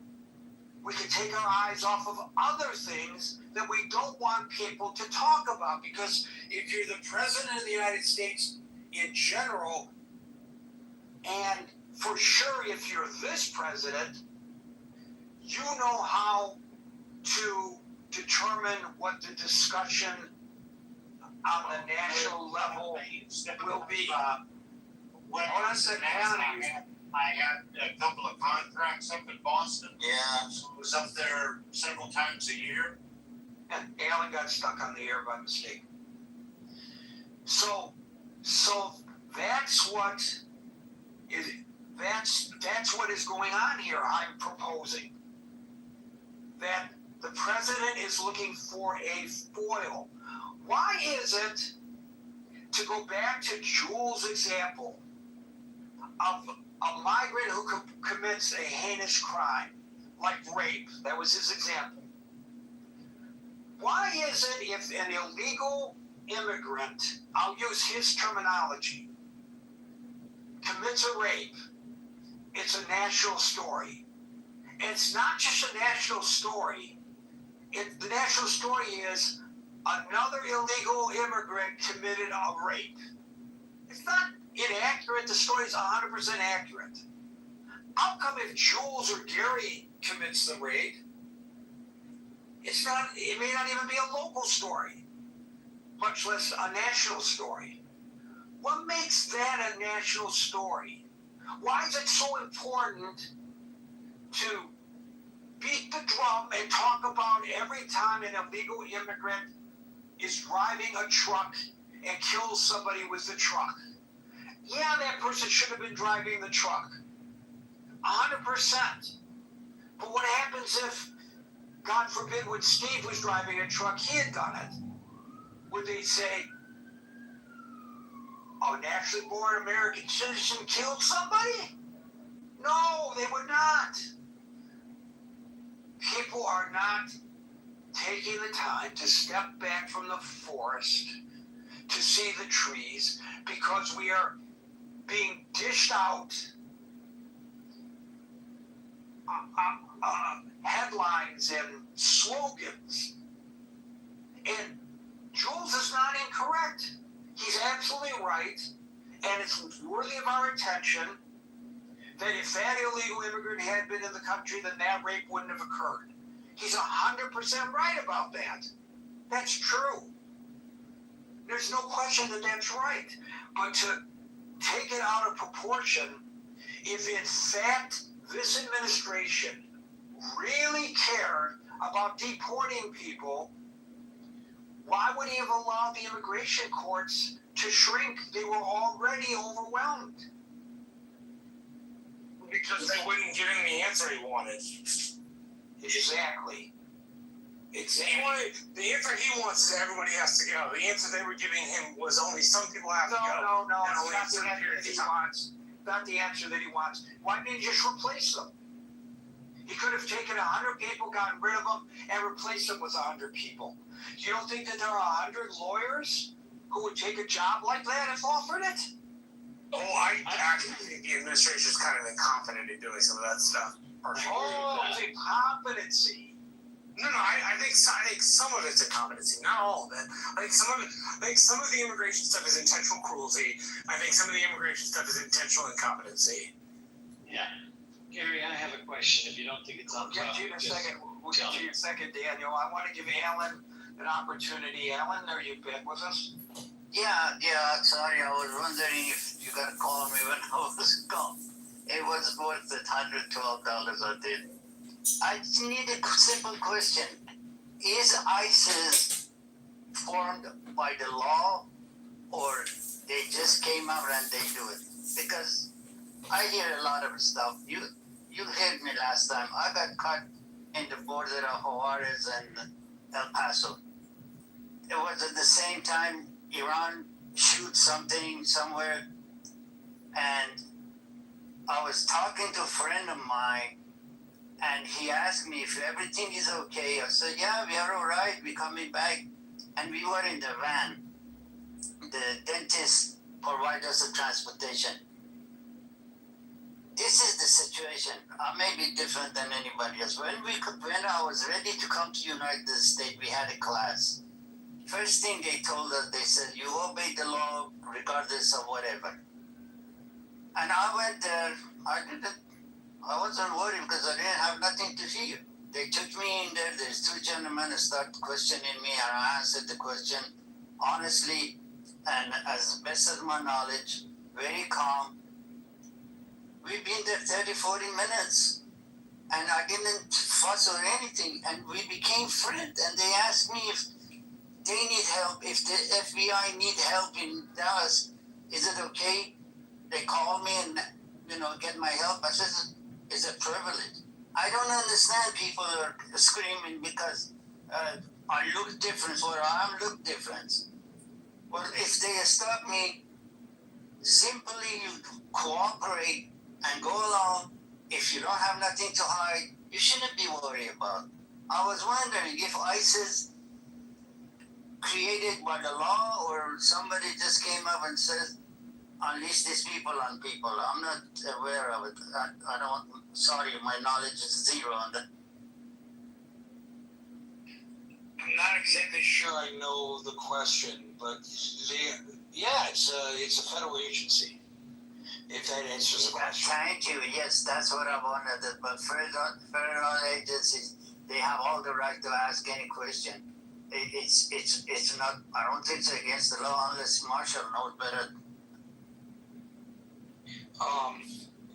we can take our eyes off of other things that we don't want people to talk about. Because if you're the president of the United States in general, and for sure if you're this president, you know how to determine what the discussion on the national level will be. When I was in I had a couple of contracts up in Boston. Yeah. So I was up there several times a year. And Alan got stuck on the air by mistake. So that's what is going on here. I'm proposing that the president is looking for a foil. Why is it, to go back to Jules' example of a migrant who commits a heinous crime, like rape, that was his example. Why is it if an illegal immigrant, I'll use his terminology, commits a rape, it's a national story? And it's not just a national story. The national story is another illegal immigrant committed a rape. It's not inaccurate. The story is 100% accurate. How come if Jules or Gary commits the rape, it may not even be a local story, much less a national story? What makes that a national story? Why is it so important to beat the drum and talk about every time an illegal immigrant is driving a truck and kills somebody with the truck? Yeah, that person should have been driving the truck. 100%. But what happens if, God forbid, when Steve was driving a truck, he had done it? Would they say, a naturally born American citizen killed somebody? No, they would not. People are not taking the time to step back from the forest to see the trees, because we are being dished out headlines and slogans. And Jules is not incorrect. He's absolutely right. And it's worthy of our attention that if that illegal immigrant had been in the country, then that rape wouldn't have occurred. He's 100% right about that. That's true. There's no question that that's right. But to take it out of proportion, if in fact this administration really cared about deporting people, why would he have allowed the immigration courts to shrink? They were already overwhelmed. Because they wouldn't give him the answer he wanted. Exactly. The answer he wants is everybody has to go. The answer they were giving him was only some people have to go. No. And only It's not the answer that he wants. Not the answer that he wants. Why didn't he just replace them? He could have taken 100 people, gotten rid of them, and replaced them with 100 people. You don't think that there are 100 lawyers who would take a job like that if offered it? Oh, I actually think the administration is kind of incompetent in doing some of that stuff. Oh, it's incompetency. No, I think some of it's incompetency, not all of it. I think some of the immigration stuff is intentional cruelty. I think some of the immigration stuff is intentional incompetency. Yeah. Gary, I have a question. If you don't think it's on We'll get to you in a second. we'll get to you in a second, Daniel. I want to give Alan an opportunity. Alan, are you back with us? Yeah, sorry, I was wondering if you got to call me when I was gone. It was worth the $112 I did. I just need a simple question. Is ISIS formed by the law, or they just came out and they do it? Because I hear a lot of stuff. You heard me last time. I got caught in the border of Juarez and El Paso. It was at the same time Iran shoot something somewhere, and I was talking to a friend of mine, and he asked me if everything is okay. I said, yeah, we are all right. We're coming back. And we were in the van. The dentist provided us the transportation. This is the situation. I may be different than anybody else. When I was ready to come to United States, we had a class. First thing they told us, they said, you obey the law regardless of whatever. And I went there. I wasn't worried because I didn't have nothing to fear. They took me in there. There's two gentlemen who started questioning me, and I answered the question honestly and as best as my knowledge, very calm. We've been there 30, 40 minutes, and I didn't fuss or anything, and we became friends. And they asked me if they need help, if the FBI need help in Dallas, is it okay? They call me and, get my help. I said, it's a privilege. I don't understand people are screaming because I look different or I look different. Well, if they stop me, simply you cooperate and go along. If you don't have nothing to hide, you shouldn't be worried about. I was wondering if ISIS created by the law or somebody just came up and says, unleash these people on people. I'm not aware of it. I don't, sorry, my knowledge is zero on that. I'm not exactly sure I know the question, but it's a federal agency. If that answers the question. Thank you. Yes, that's what I wanted. But federal agencies, they have all the right to ask any question. It's not. I don't think it's against the law unless Marshall knows better.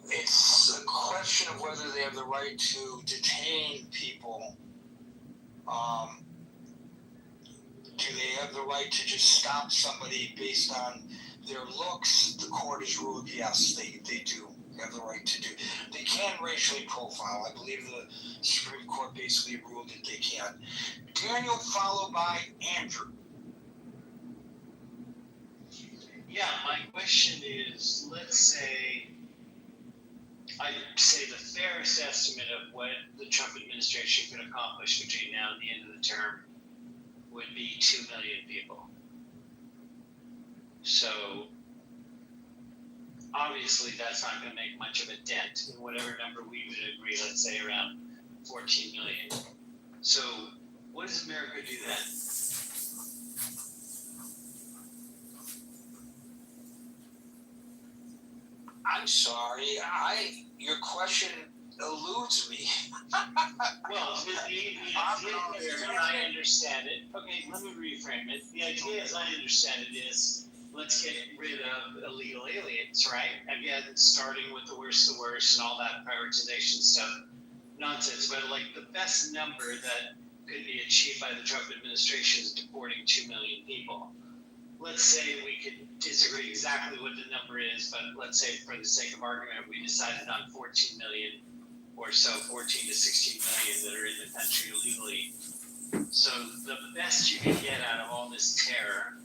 It's a question of whether they have the right to detain people. Do they have the right to just stop somebody based on their looks? The court has ruled yes, they do have the right to do. They can racially profile. I believe the Supreme Court basically ruled that they can. Daniel, followed by Andrew. Yeah, my question is, let's say, I'd say the fairest estimate of what the Trump administration could accomplish between now and the end of the term would be 2 million people. So, obviously that's not going to make much of a dent in whatever number we would agree, let's say around 14 million. So, what does America do then? I'm sorry, your question eludes me. Well, the idea, as I understand it, okay, let me reframe it. The idea, as I understand it, is let's get rid of illegal aliens, right? Again, starting with the worst and all that prioritization stuff, nonsense. But like the best number that could be achieved by the Trump administration is deporting 2 million people. Let's say we could disagree exactly what the number is, but let's say for the sake of argument, we decided on 14 million or so, 14 to 16 million that are in the country illegally. So the best you can get out of all this terror,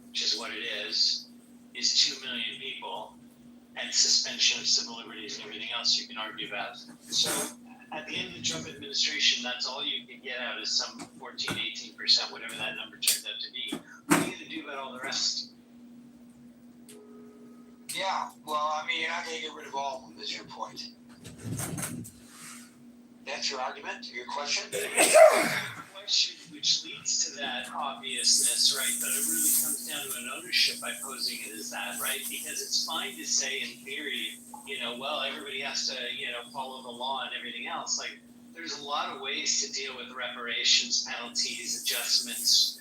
which is what it is 2 million people and suspension of civil liberties and everything else you can argue about. So at the end of the Trump administration, that's all you can get out is some 14, 18%, whatever that number turns out to be. What are you going to do about all the rest? Yeah, well, I mean, you're not going to get rid of all of them, is your point. That's your argument, your question? Question which leads to that obviousness, right? But it really comes down to an ownership by posing it as that, right? Because it's fine to say in theory, well, everybody has to, follow the law and everything else. Like, there's a lot of ways to deal with reparations, penalties, adjustments.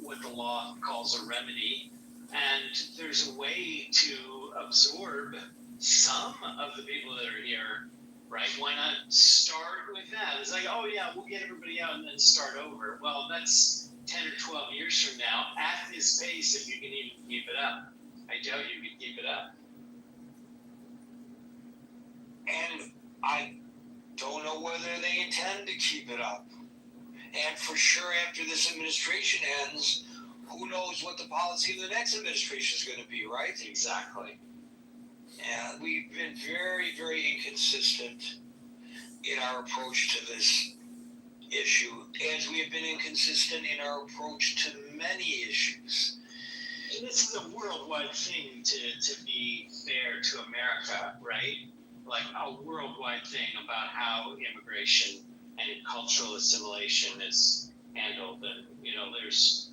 What the law calls a remedy, and there's a way to absorb some of the people that are here, right? Why not start with that? It's like, oh yeah, we'll get everybody out and then start over. Well, that's 10 or 12 years from now at this pace, if you can even keep it up. I doubt you can keep it up. And I don't know whether they intend to keep it up. And for sure, after this administration ends, who knows what the policy of the next administration is going to be, right? Exactly. And we've been very, very inconsistent in our approach to this issue, as we have been inconsistent in our approach to many issues. And this is a worldwide thing, to be fair to America, right? Like a worldwide thing about how immigration and cultural assimilation is handled. And, there's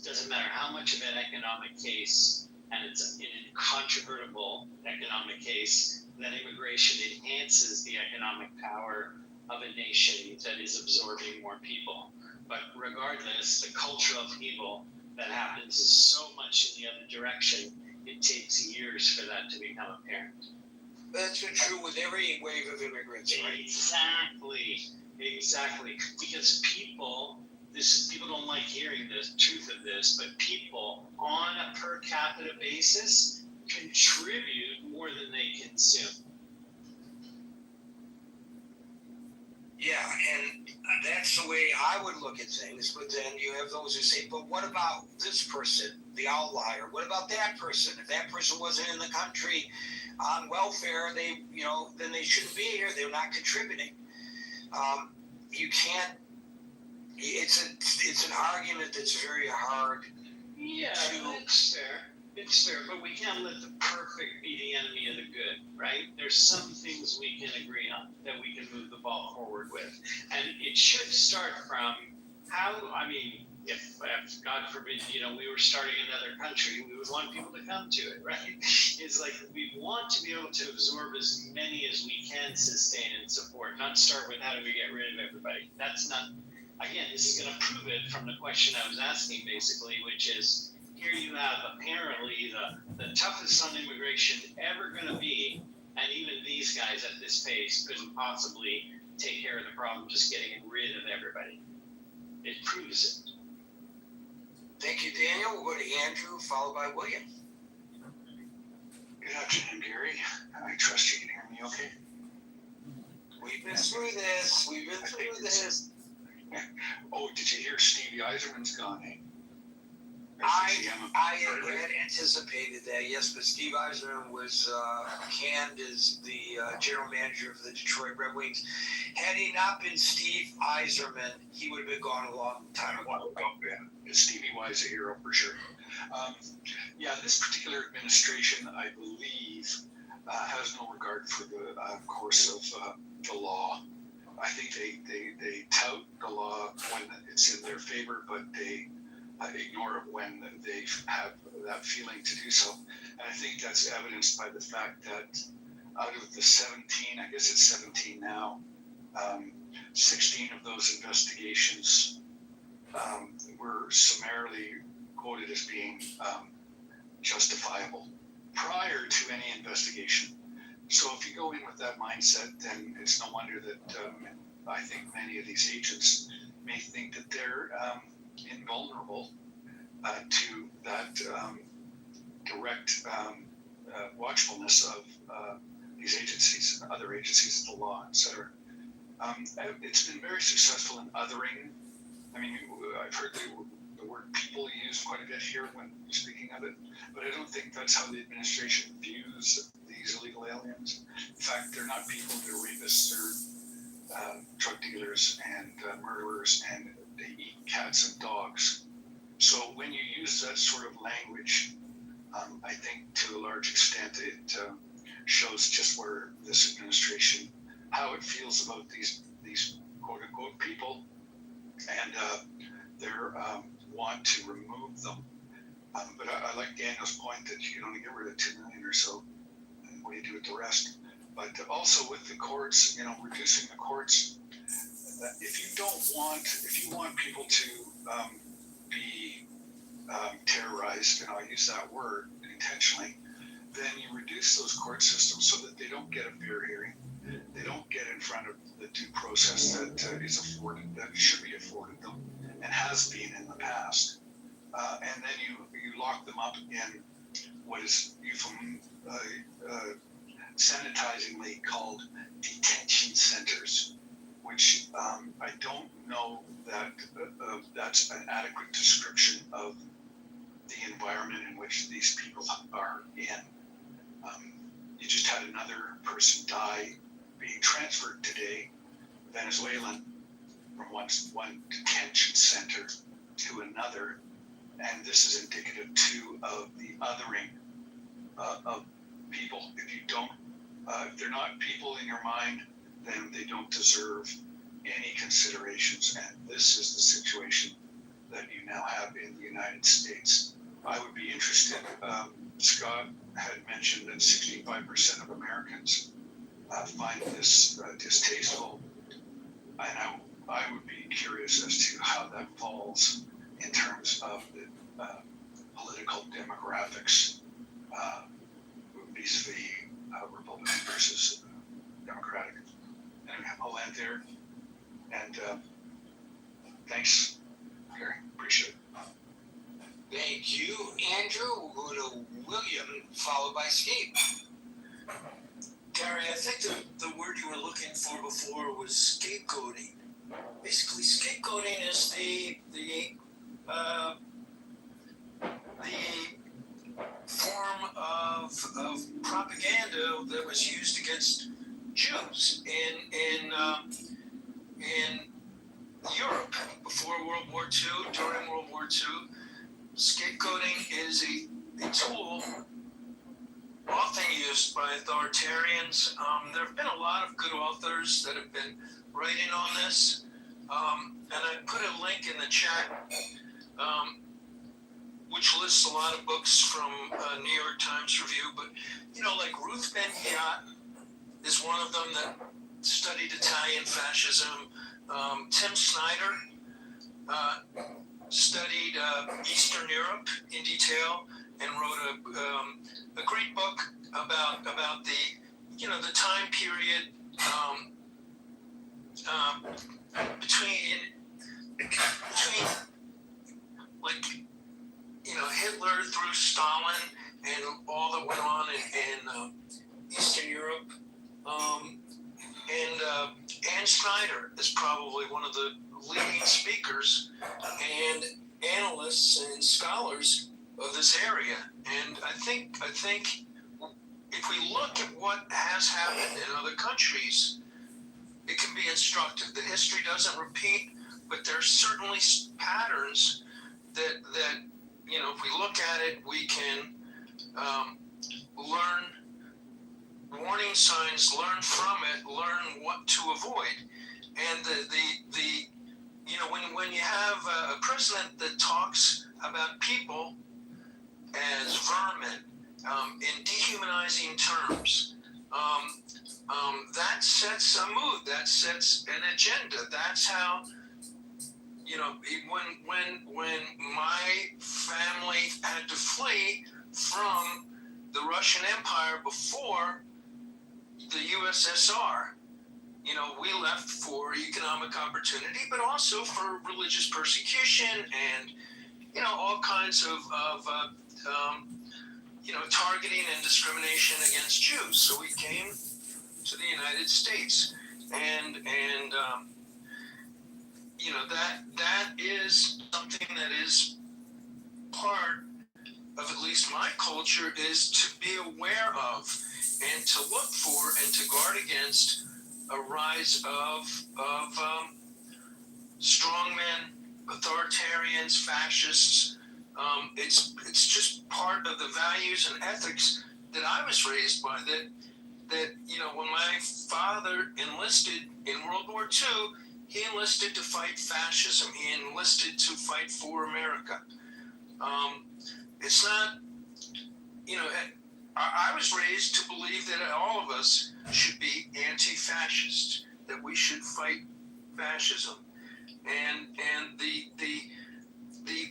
doesn't matter how much of an economic case, and it's an incontrovertible economic case, that immigration enhances the economic power of a nation that is absorbing more people. But regardless, the cultural upheaval that happens is so much in the other direction, it takes years for that to become apparent. That's been true with every wave of immigrants, right? Exactly. Because people don't like hearing the truth of this, but people on a per capita basis contribute more than they consume. Yeah, and that's the way I would look at things. But then you have those who say, but what about this person, the outlier? What about that person? If that person wasn't in the country on welfare, then they shouldn't be here. They're not contributing. You can't. It's an argument that's very hard. Yeah, it's fair, but we can't let the perfect be the enemy of the good, right? There's some things we can agree on that we can move the ball forward with. And it should start from if God forbid, we were starting another country, we would want people to come to it, right? It's like we want to be able to absorb as many as we can sustain and support, not start with how do we get rid of everybody. That's not, again, this is going to prove it from the question I was asking, basically, which is, here you have apparently the toughest on immigration ever going to be, and even these guys at this pace couldn't possibly take care of the problem just getting rid of everybody. It proves it. Thank you, Daniel. We'll go to Andrew, followed by William. Good afternoon, Gary. I trust you can hear me okay. We've been through this. Oh, did you hear Stevie Eiserman's gone, eh? I had anticipated that, yes, but Steve Eiserman was canned as the general manager of the Detroit Red Wings. Had he not been Steve Eiserman, he would have been gone a long time ago. Yeah. Stevie Y is a hero for sure. This particular administration, I believe, has no regard for the course of the law. I think they tout the law when it's in their favor, but they ignore it when they have that feeling to do so. And I think that's evidenced by the fact that out of the 17, I guess it's 17 now, 16 of those investigations were summarily quoted as being justifiable prior to any investigation. So if you go in with that mindset, then it's no wonder that I think many of these agents may think that they're invulnerable to that direct watchfulness of these agencies and other agencies of the law, etc. It's been very successful in othering. I mean, I've heard the word people used quite a bit here when speaking of it, but I don't think that's how the administration views these illegal aliens. In fact, they're not people, they're rapists, they're drug dealers and murderers, and they eat cats and dogs. So when you use that sort of language, I think to a large extent it shows just where this administration, how it feels about these quote unquote people, and their want to remove them. But I like Daniel's point that you can only get rid of 2 million or so, and what do you do with the rest? But also with the courts, reducing the courts. If you want people to be terrorized, and I'll use that word intentionally, then you reduce those court systems so that they don't get a fair hearing. They don't get in front of the due process that should be afforded them and has been in the past. And then you lock them up in what is sanitizingly called detention centers, which I don't know that that's an adequate description of the environment in which these people are in. You just had another person die being transferred today, Venezuelan, from one detention center to another, and this is indicative too of the othering of people. If they're not people in your mind, then they don't deserve any considerations, and this is the situation that you now have in the United States. I would be interested, Scott had mentioned that 65% of Americans find this distasteful, and I would be curious as to how that falls in terms of the political demographics vis-a-vis Republican versus Democratic. Anyway, I'll end there, and thanks, Gary, appreciate it. Thank you, Andrew. We'll go to William, followed by Steve. Gary, I think the word you were looking for before was scapegoating. Basically, scapegoating is the form of propaganda that was used against Jews in Europe before World War II, during World War II. Scapegoating is a tool often used by authoritarians. There have been a lot of good authors that have been writing on this, and I put a link in the chat, which lists a lot of books from New York Times Review. But like Ruth Ben-Ghiat is one of them that studied Italian fascism. Tim Snyder studied Eastern Europe in detail and wrote a great book about the time period between Hitler through Stalin and all that went on in Eastern Europe. And Snyder is probably one of the leading speakers and analysts and scholars of this area. And I think if we look at what has happened in other countries, it can be instructive. The history doesn't repeat, but there's certainly patterns that if we look at it, we can learn warning signs, learn from it, learn what to avoid. And when you have a president that talks about people as vermin in dehumanizing terms, that sets a mood, that sets an agenda. That's how, when my family had to flee from the Russian Empire before the USSR, we left for economic opportunity, but also for religious persecution and, all kinds of targeting and discrimination against Jews. So we came to the United States, and that is something that is part of at least my culture, is to be aware of and to look for and to guard against a rise of strongmen, authoritarians, fascists. It's just part of the values and ethics that I was raised by. That when my father enlisted in World War II, he enlisted to fight fascism. He enlisted to fight for America. It's not, I was raised to believe that all of us should be anti-fascist, that we should fight fascism, and the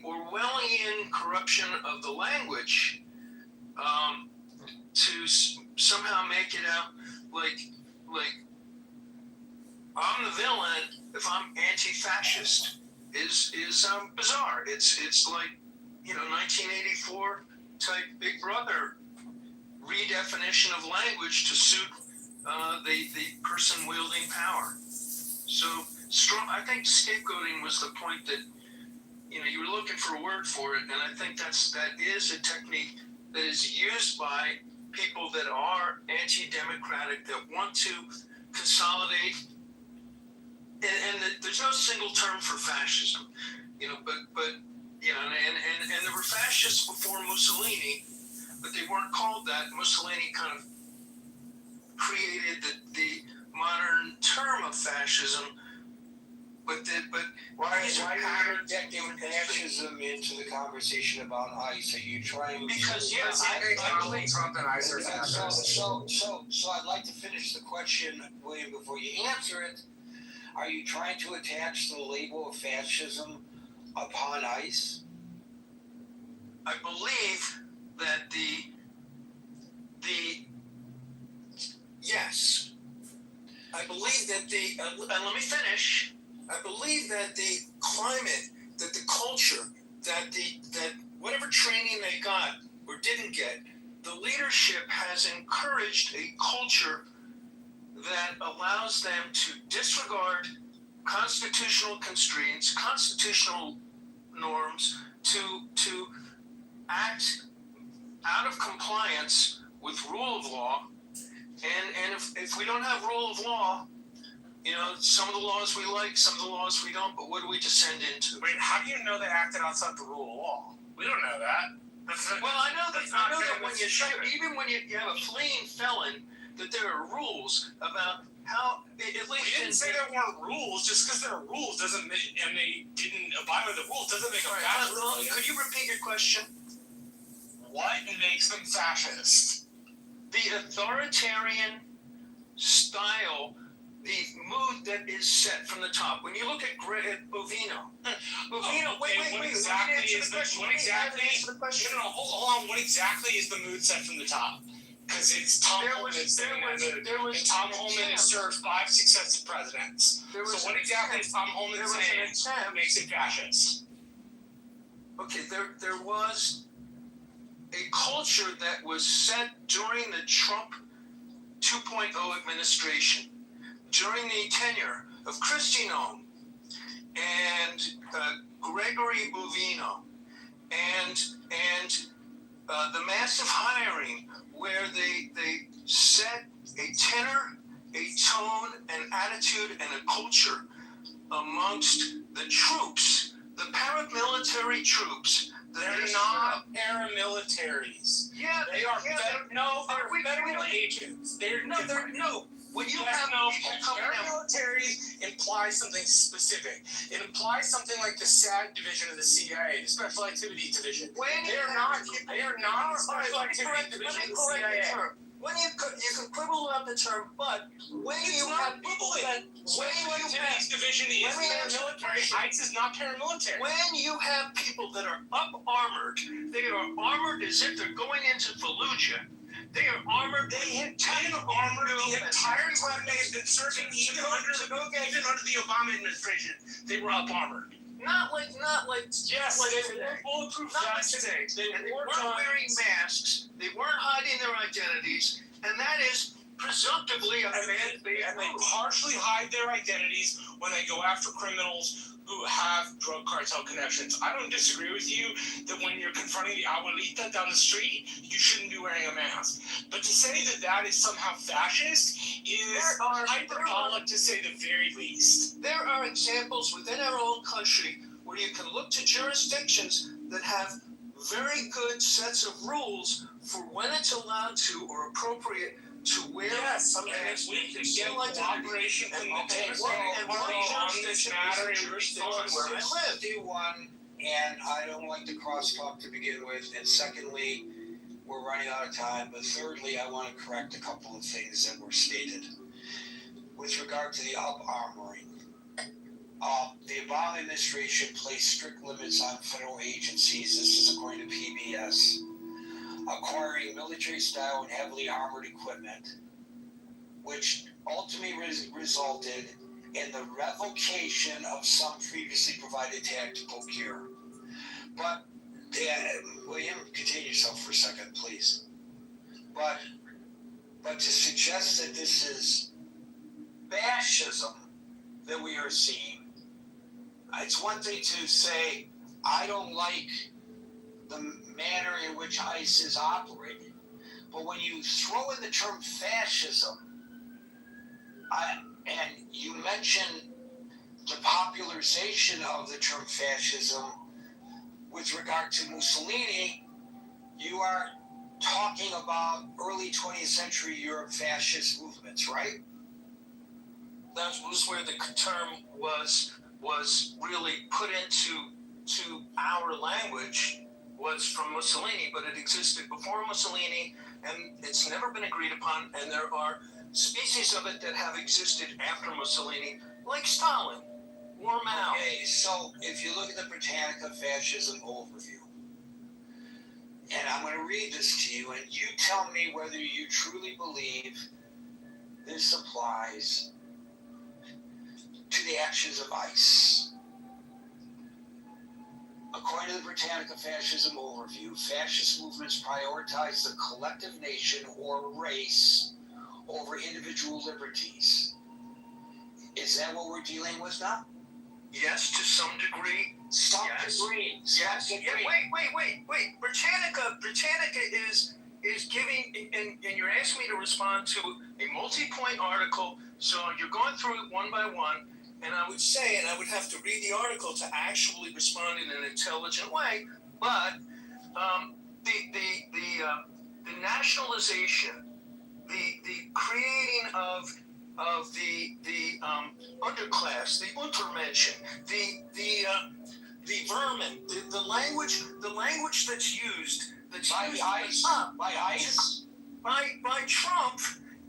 Orwellian corruption of the language to somehow make it out like I'm the villain if I'm anti-fascist is bizarre. It's like 1984 type Big Brother redefinition of language to suit the person wielding power. So I think scapegoating was the point that you were looking for a word for it, and I think that is a technique that is used by people that are anti-democratic, that want to consolidate. And there's no single term for fascism, but and there were fascists before Mussolini, but they weren't called that. Mussolini kind of created the modern term of fascism. But why are you injecting fascism into the conversation about ICE? Are you trying? Because Trump and ICE are fascists. So I'd like to finish the question, William, before you answer it. Are you trying to attach the label of fascism upon ICE? I believe that yes. I believe that and let me finish. I believe that the climate, that the culture, that whatever training they got or didn't get, the leadership has encouraged a culture that allows them to disregard constitutional constraints, constitutional norms, to act out of compliance with rule of law. And if we don't have rule of law, some of the laws we like, some of the laws we don't, but what do we descend into? Wait, how do you know they acted outside the rule of law? We don't know that. Well, I know that when even when you have a fleeing felon, that there are rules about how, at least we didn't say there weren't rules. Just because there are rules doesn't make, and they didn't abide by the rules, doesn't make them fascist. Could you repeat your question? What makes them fascist? The authoritarian style, the mood that is set from the top. When you look at Bovino, What exactly is the question? No, hold on. What exactly is the mood set from the top? Because it's Tom Holman sitting on the, and Tom Holman has served 5 successive presidents. So what exactly is Tom Holman saying that makes it fascist? Okay, there was a culture that was set during the Trump 2.0 administration, during the tenure of Kristi Noem and Gregory Bovino, and the massive hiring where they set a tenor, a tone, an attitude, and a culture amongst the troops, the paramilitary troops. They're not paramilitaries. Yeah, they are. They're federal agents. No. When you have people coming out, paramilitaries imply something specific. It implies something like the SAD division of the CIA, the Special Activities Division. They are not the Special Activities Division of the CIA. When you can quibble about the term, but when It's you not have people that Special Activities Division is paramilitary. ICE is not paramilitary. when you have people that are up armored, they are armored as if they're going into Fallujah. They are armored. They have been armored the entire time they have been serving, even under the Obama administration. They were up armored. Not like Yes, like they were bulletproof not like vests. today. They And they wore weren't guns. wearing masks. They weren't hiding their identities, and that is presumptively a man-made And they move. partially hide their identities when they go after criminals who have drug cartel connections. I don't disagree with you that when you're confronting the abuelita down the street, you shouldn't be wearing a mask. But to say that that is somehow fascist is hyperbolic, to say the very least. There are examples within our own country where you can look to jurisdictions that have very good sets of rules for when it's allowed to or appropriate to wear. Yes, and if we could get cooperation from the and on this matter in response where I live. And I don't like to crosstalk to begin with. And secondly, we're running out of time. But thirdly, I want to correct a couple of things that were stated. With regard to the up-armoring, the Obama administration placed strict limits on federal agencies, this is according to PBS, acquiring military-style and heavily armored equipment, which ultimately resulted in the revocation of some previously provided tactical gear. But, William, continue yourself for a second, please. But to suggest that this is fascism that we are seeing, it's one thing to say, I don't like the manner in which ICE is operating, but when you throw in the term fascism, and you mention the popularization of the term fascism with regard to Mussolini, you are talking about early 20th century Europe fascist movements, right? That was where the term was really put into our language, was from Mussolini, but it existed before Mussolini, and it's never been agreed upon, and there are species of it that have existed after Mussolini, like Stalin or Mao. Okay, so if you look at the Britannica fascism overview, and I'm going to read this to you, and you tell me whether you truly believe this applies to the actions of ICE. According to the Britannica fascism overview, fascist movements prioritize the collective nation or race over individual liberties. Is that what we're dealing with now? Yes, to some degree. Some Yes. degree. Yes. Yeah, wait. Britannica is giving, and you're asking me to respond to a multi-point article, so you're going through it one by one, and I would say, and I would have to read the article to actually respond in an intelligent way, but the nationalization, the creating of the underclass, the Untermenschen, the vermin, the language that's used By ICE? By Trump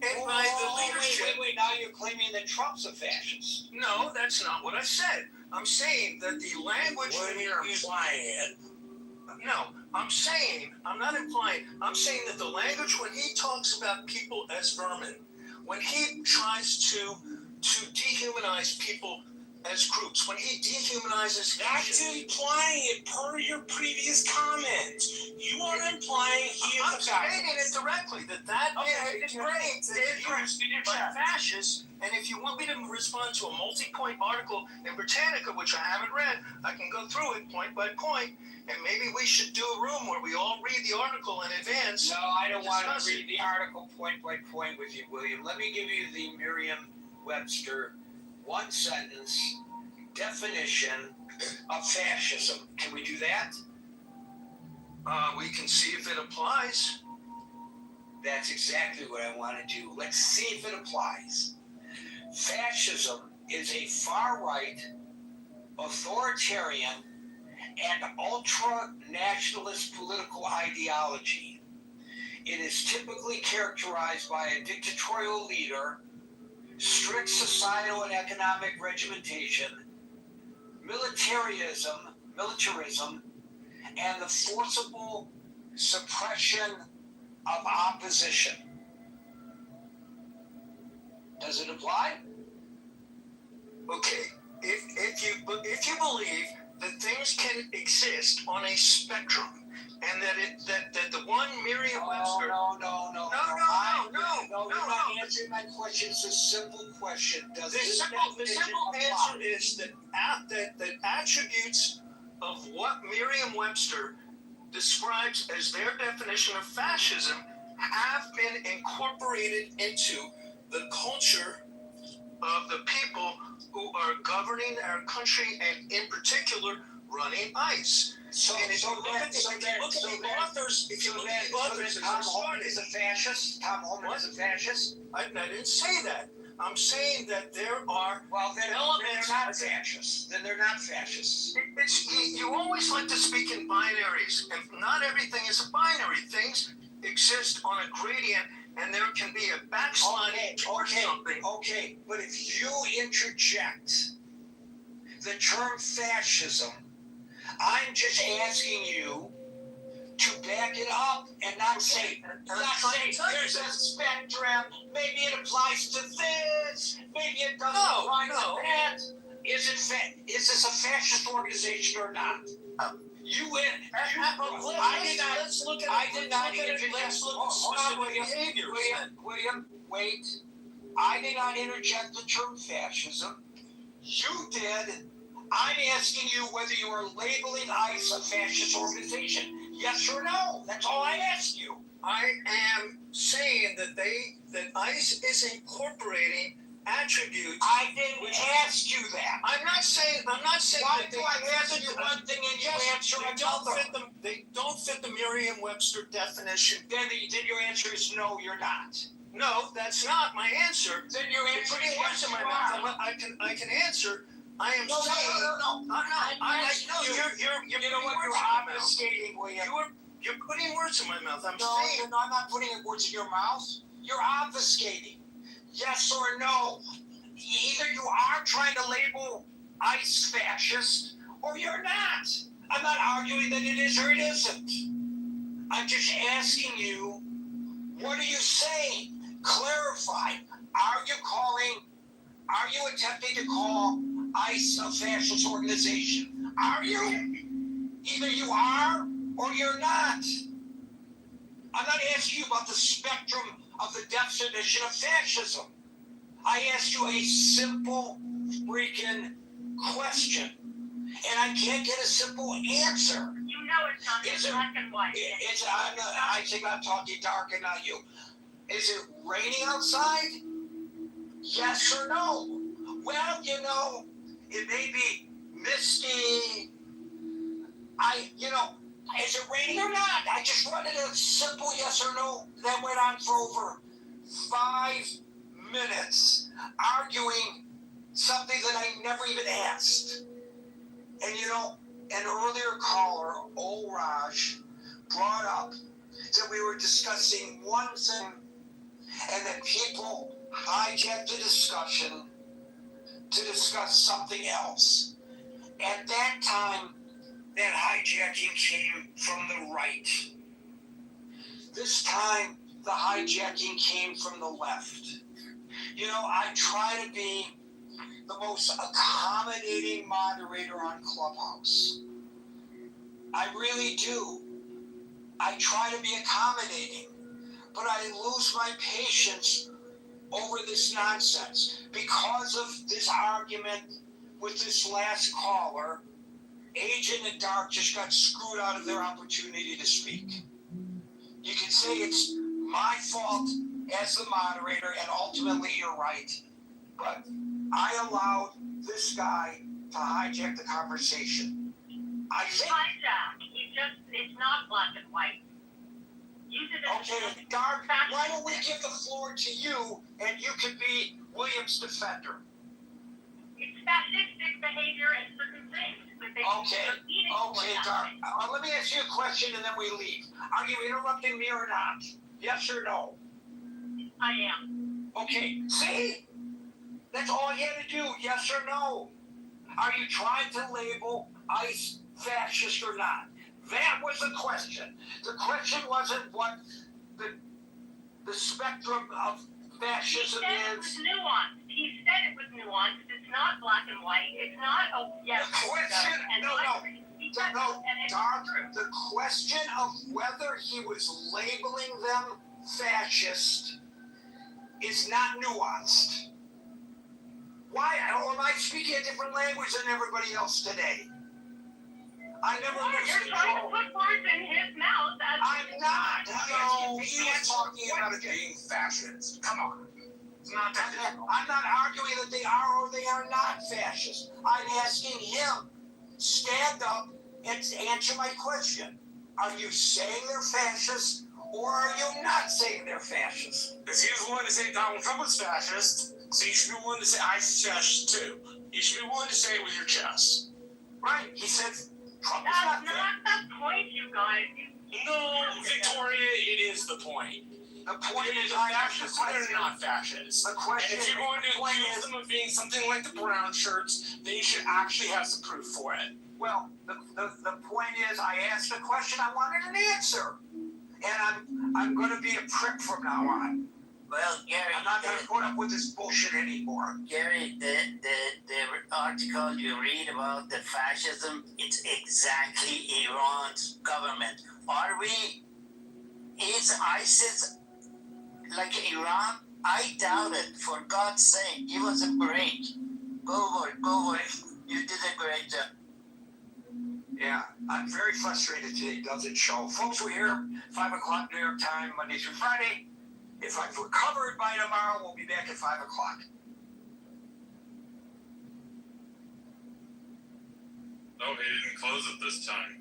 and by the leadership. Wait, now you're claiming that Trump's a fascist. No, that's not what I said. I'm saying that the language Well, you're implying it. No, I'm not implying, I'm saying that the language when he talks about people as vermin, when he tries to dehumanize people as groups, when he dehumanizes That's implying it per your previous comment. You are implying he is I'm a stating it fascist. directly that Okay, is used by fascists. And if you want me to respond to a multi-point article in Britannica, which I haven't read, I can go through it point by point. And maybe we should do a room where we all read the article in advance. No, I don't want to read the article point by point with you, William. Let me give you the Merriam-Webster one sentence definition of fascism. Can we do that? We can see if it applies. That's exactly what I want to do. Let's see if it applies. Fascism is a far-right, authoritarian, and ultra-nationalist political ideology. It is typically characterized by a dictatorial leader, strict societal and economic regimentation, militarism, and the forcible suppression of opposition. Does it apply? Okay, if you believe that things can exist on a spectrum, and that the one Merriam-Webster. No. No. You're not answering my question. It's a simple question. The simple answer is that attributes of what Merriam-Webster describes as their definition of fascism have been incorporated into the culture of the people who are governing our country, and in particular running ICE. So if you look at the authors, Tom Homan is a fascist. Tom Homan is a fascist. I didn't say that. I'm saying that there are elements. They're not fascists. Then they're not fascists. You always like to speak in binaries, and not everything is a binary. Things exist on a gradient and there can be a backsliding towards something. Okay, but if you interject the term fascism, I'm just asking you to back it up and not say, there's a spectrum, maybe it applies to this, maybe it doesn't apply to that. Is this a fascist organization or not? You win. Let's look at behavior. William, wait. I did not interject the term fascism. You did. I'm asking you whether you are labeling ICE a fascist organization. Yes or no? That's all I ask you. I am saying that ICE is incorporating attributes. I didn't ask you that. I'm not saying Why that do I ask you one thing and you answer another? they don't fit the Merriam-Webster definition. Then your answer is no, you're not. No, that's not my answer. Then your answer Putting is words in my mouth. I can answer. I am No. I'm not. You're You know what? You're obfuscating, William. You're putting words in my mouth. I'm not putting words in your mouth. You're obfuscating. Yes or no? Either you are trying to label ICE fascist, or you're not. I'm not arguing that it is or it isn't. I'm just asking you, what are you saying? Clarify. Are you attempting to call ICE a fascist organization? Are you? Either you are or you're not. I'm not asking you about the spectrum of the definition of fascism. I asked you a simple freaking question, and I can't get a simple answer. You know it's not black and white. I think I'm talking dark and not you. Is it raining outside? Yes or no? Well, it may be misty. Is it raining or not? I just wanted a simple yes or no. That went on for over 5 minutes, arguing something that I never even asked. And an earlier caller, old Raj, brought up that we were discussing one thing and that people hijacked the discussion to discuss something else. At that time, that hijacking came from the right. This time, the hijacking came from the left. I try to be the most accommodating moderator on Clubhouse. I really do. I try to be accommodating, but I lose my patience over this nonsense because of this argument with this last caller. Agent and Dark just got screwed out of their opportunity to speak. You can say it's my fault as the moderator, and ultimately you're right, but I allowed this guy to hijack the conversation. I think... It's not black and white. Okay, Dark, why don't we give the floor to you, and you can be William's defender? It's fascistic behavior and certain things. Okay, Dark. Let me ask you a question and then we leave. Are you interrupting me or not? Yes or no? I am. Okay, see? That's all you had to do, yes or no. Are you trying to label ICE fascist or not? That was the question. The question wasn't what the spectrum of fascism is. He said it was nuanced. It's not black and white. It's not yes. The question, Dark. The question of whether he was labeling them fascist is not nuanced. Why? Or am I speaking a different language than everybody else today? I never You're trying to put words in his mouth. I'm not. No, he was talking about it being fascist. Come on. I'm not arguing that they are or they are not fascist. I'm asking him, stand up and answer my question. Are you saying they're fascist or are you not saying they're fascist? Because he was willing to say Donald Trump was fascist, so you should be willing to say ICE is fascist too. You should be willing to say it with your chest. Right. He said Trump is That's not there. not the point, you guys. No, Victoria, it is the point. The point is, The I asked the fascists are question. not fascists. The question. And if you're going to the point accuse is, them of being something like the brown shirts, they should actually have some proof for it. well, the point is, I asked a question. I wanted an answer, and I'm going to be a prick from now on. Well, Gary, I'm not going to put up with this bullshit anymore. Gary, the article you read about the fascism, it's exactly Iran's government. Is ISIS like Iran? I doubt it. For God's sake, give us a break. Go for it. You did a great job. Yeah, I'm very frustrated today, doesn't show. Folks, we're here 5 o'clock New York time, Monday through Friday. If I've recovered by tomorrow, we'll be back at 5 o'clock. Oh, he didn't close it this time.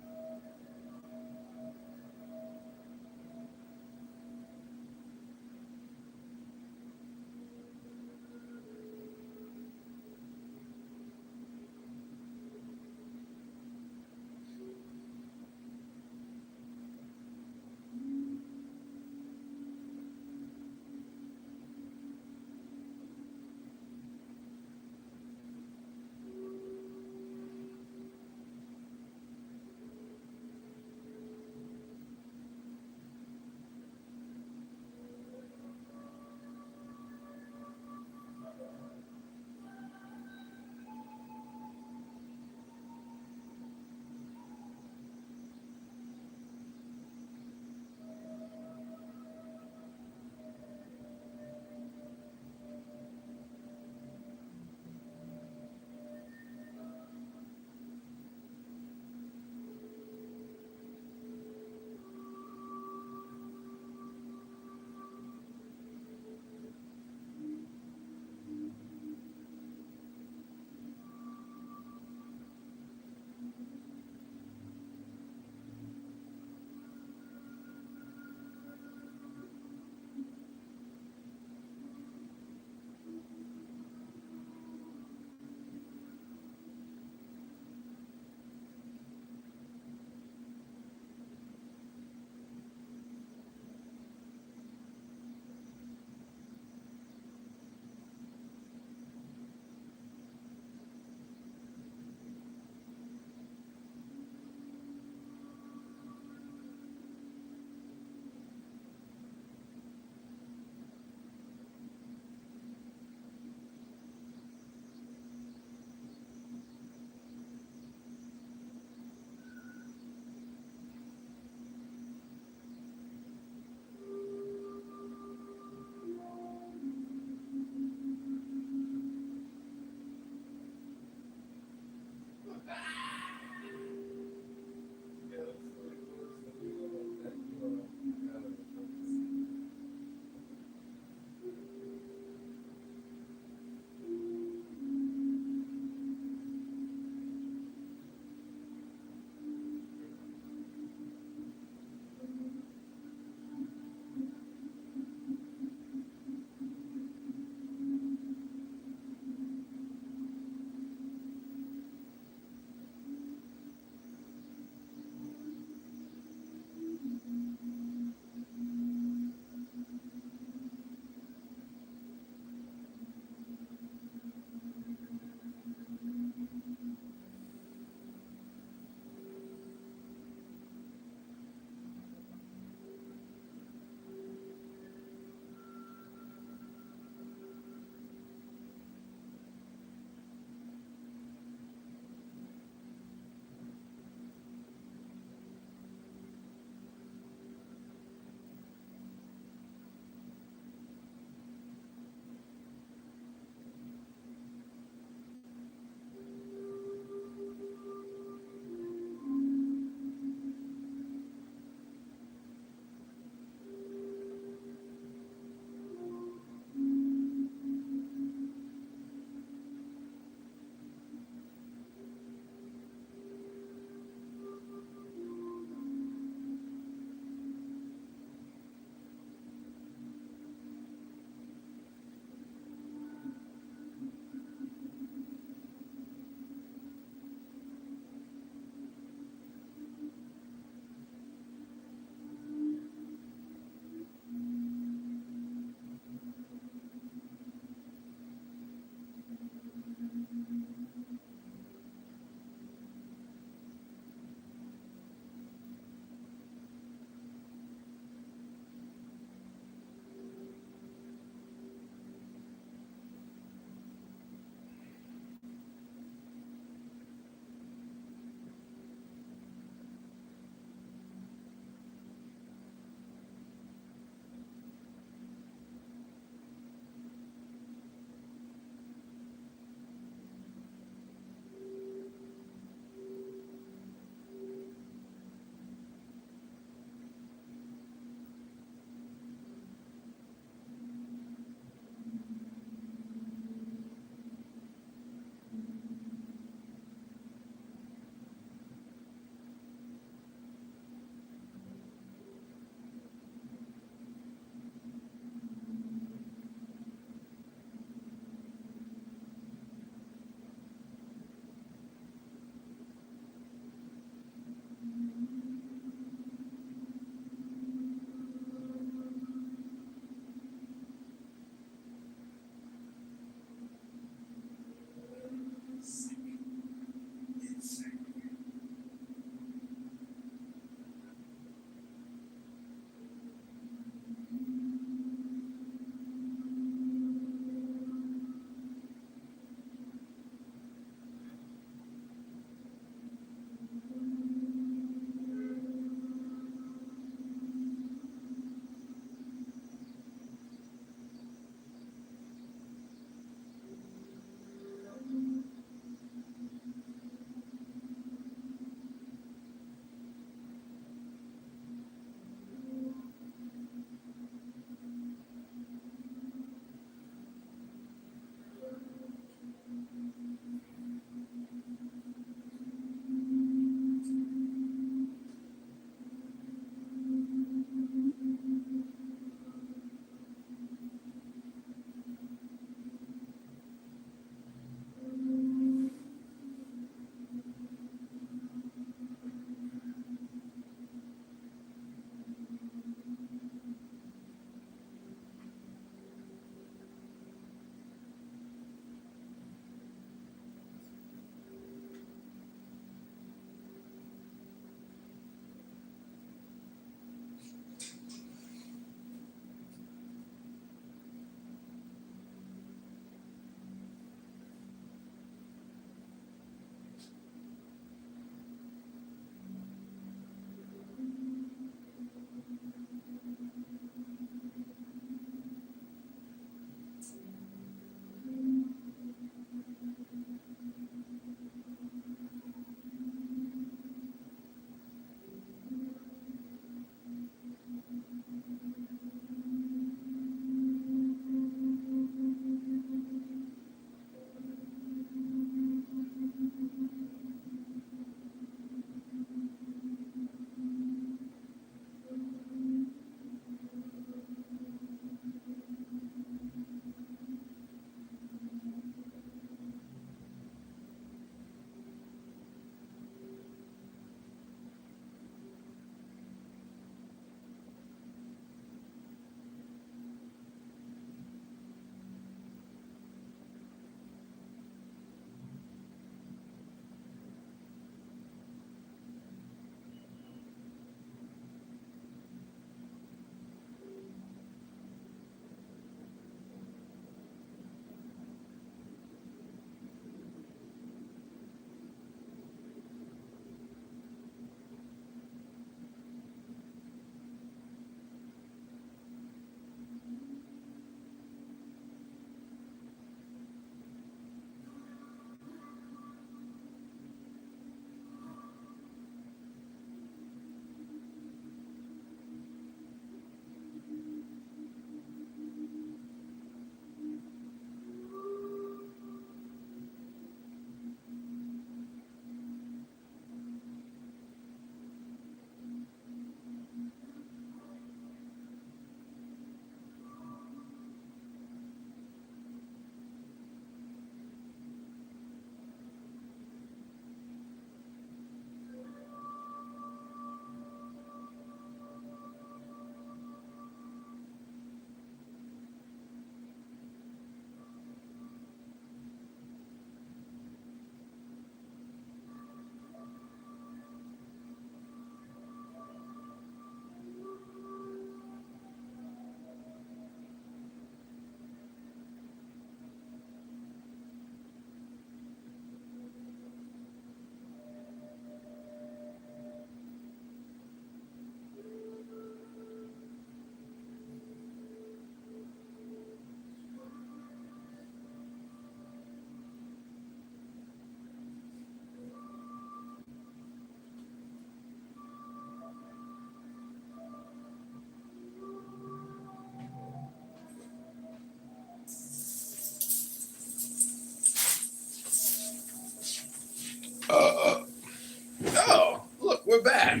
back.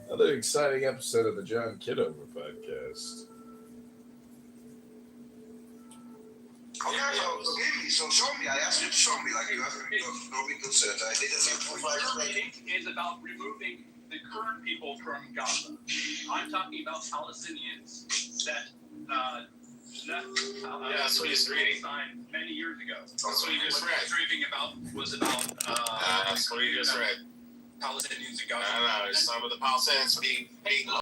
Another exciting episode of the John Kitover podcast. Okay, so forgive me. So show me. I asked you to show me, like you asked me to do research. I did this for 5 Your seconds. meeting is about removing the current people from Gaza. I'm talking about Palestinians that left that's what he's reading. many years ago. That's what he just What read. he was reading about was about That's what he just read. Palestinians in Gaza. I don't know. He's talking about the Palestinians being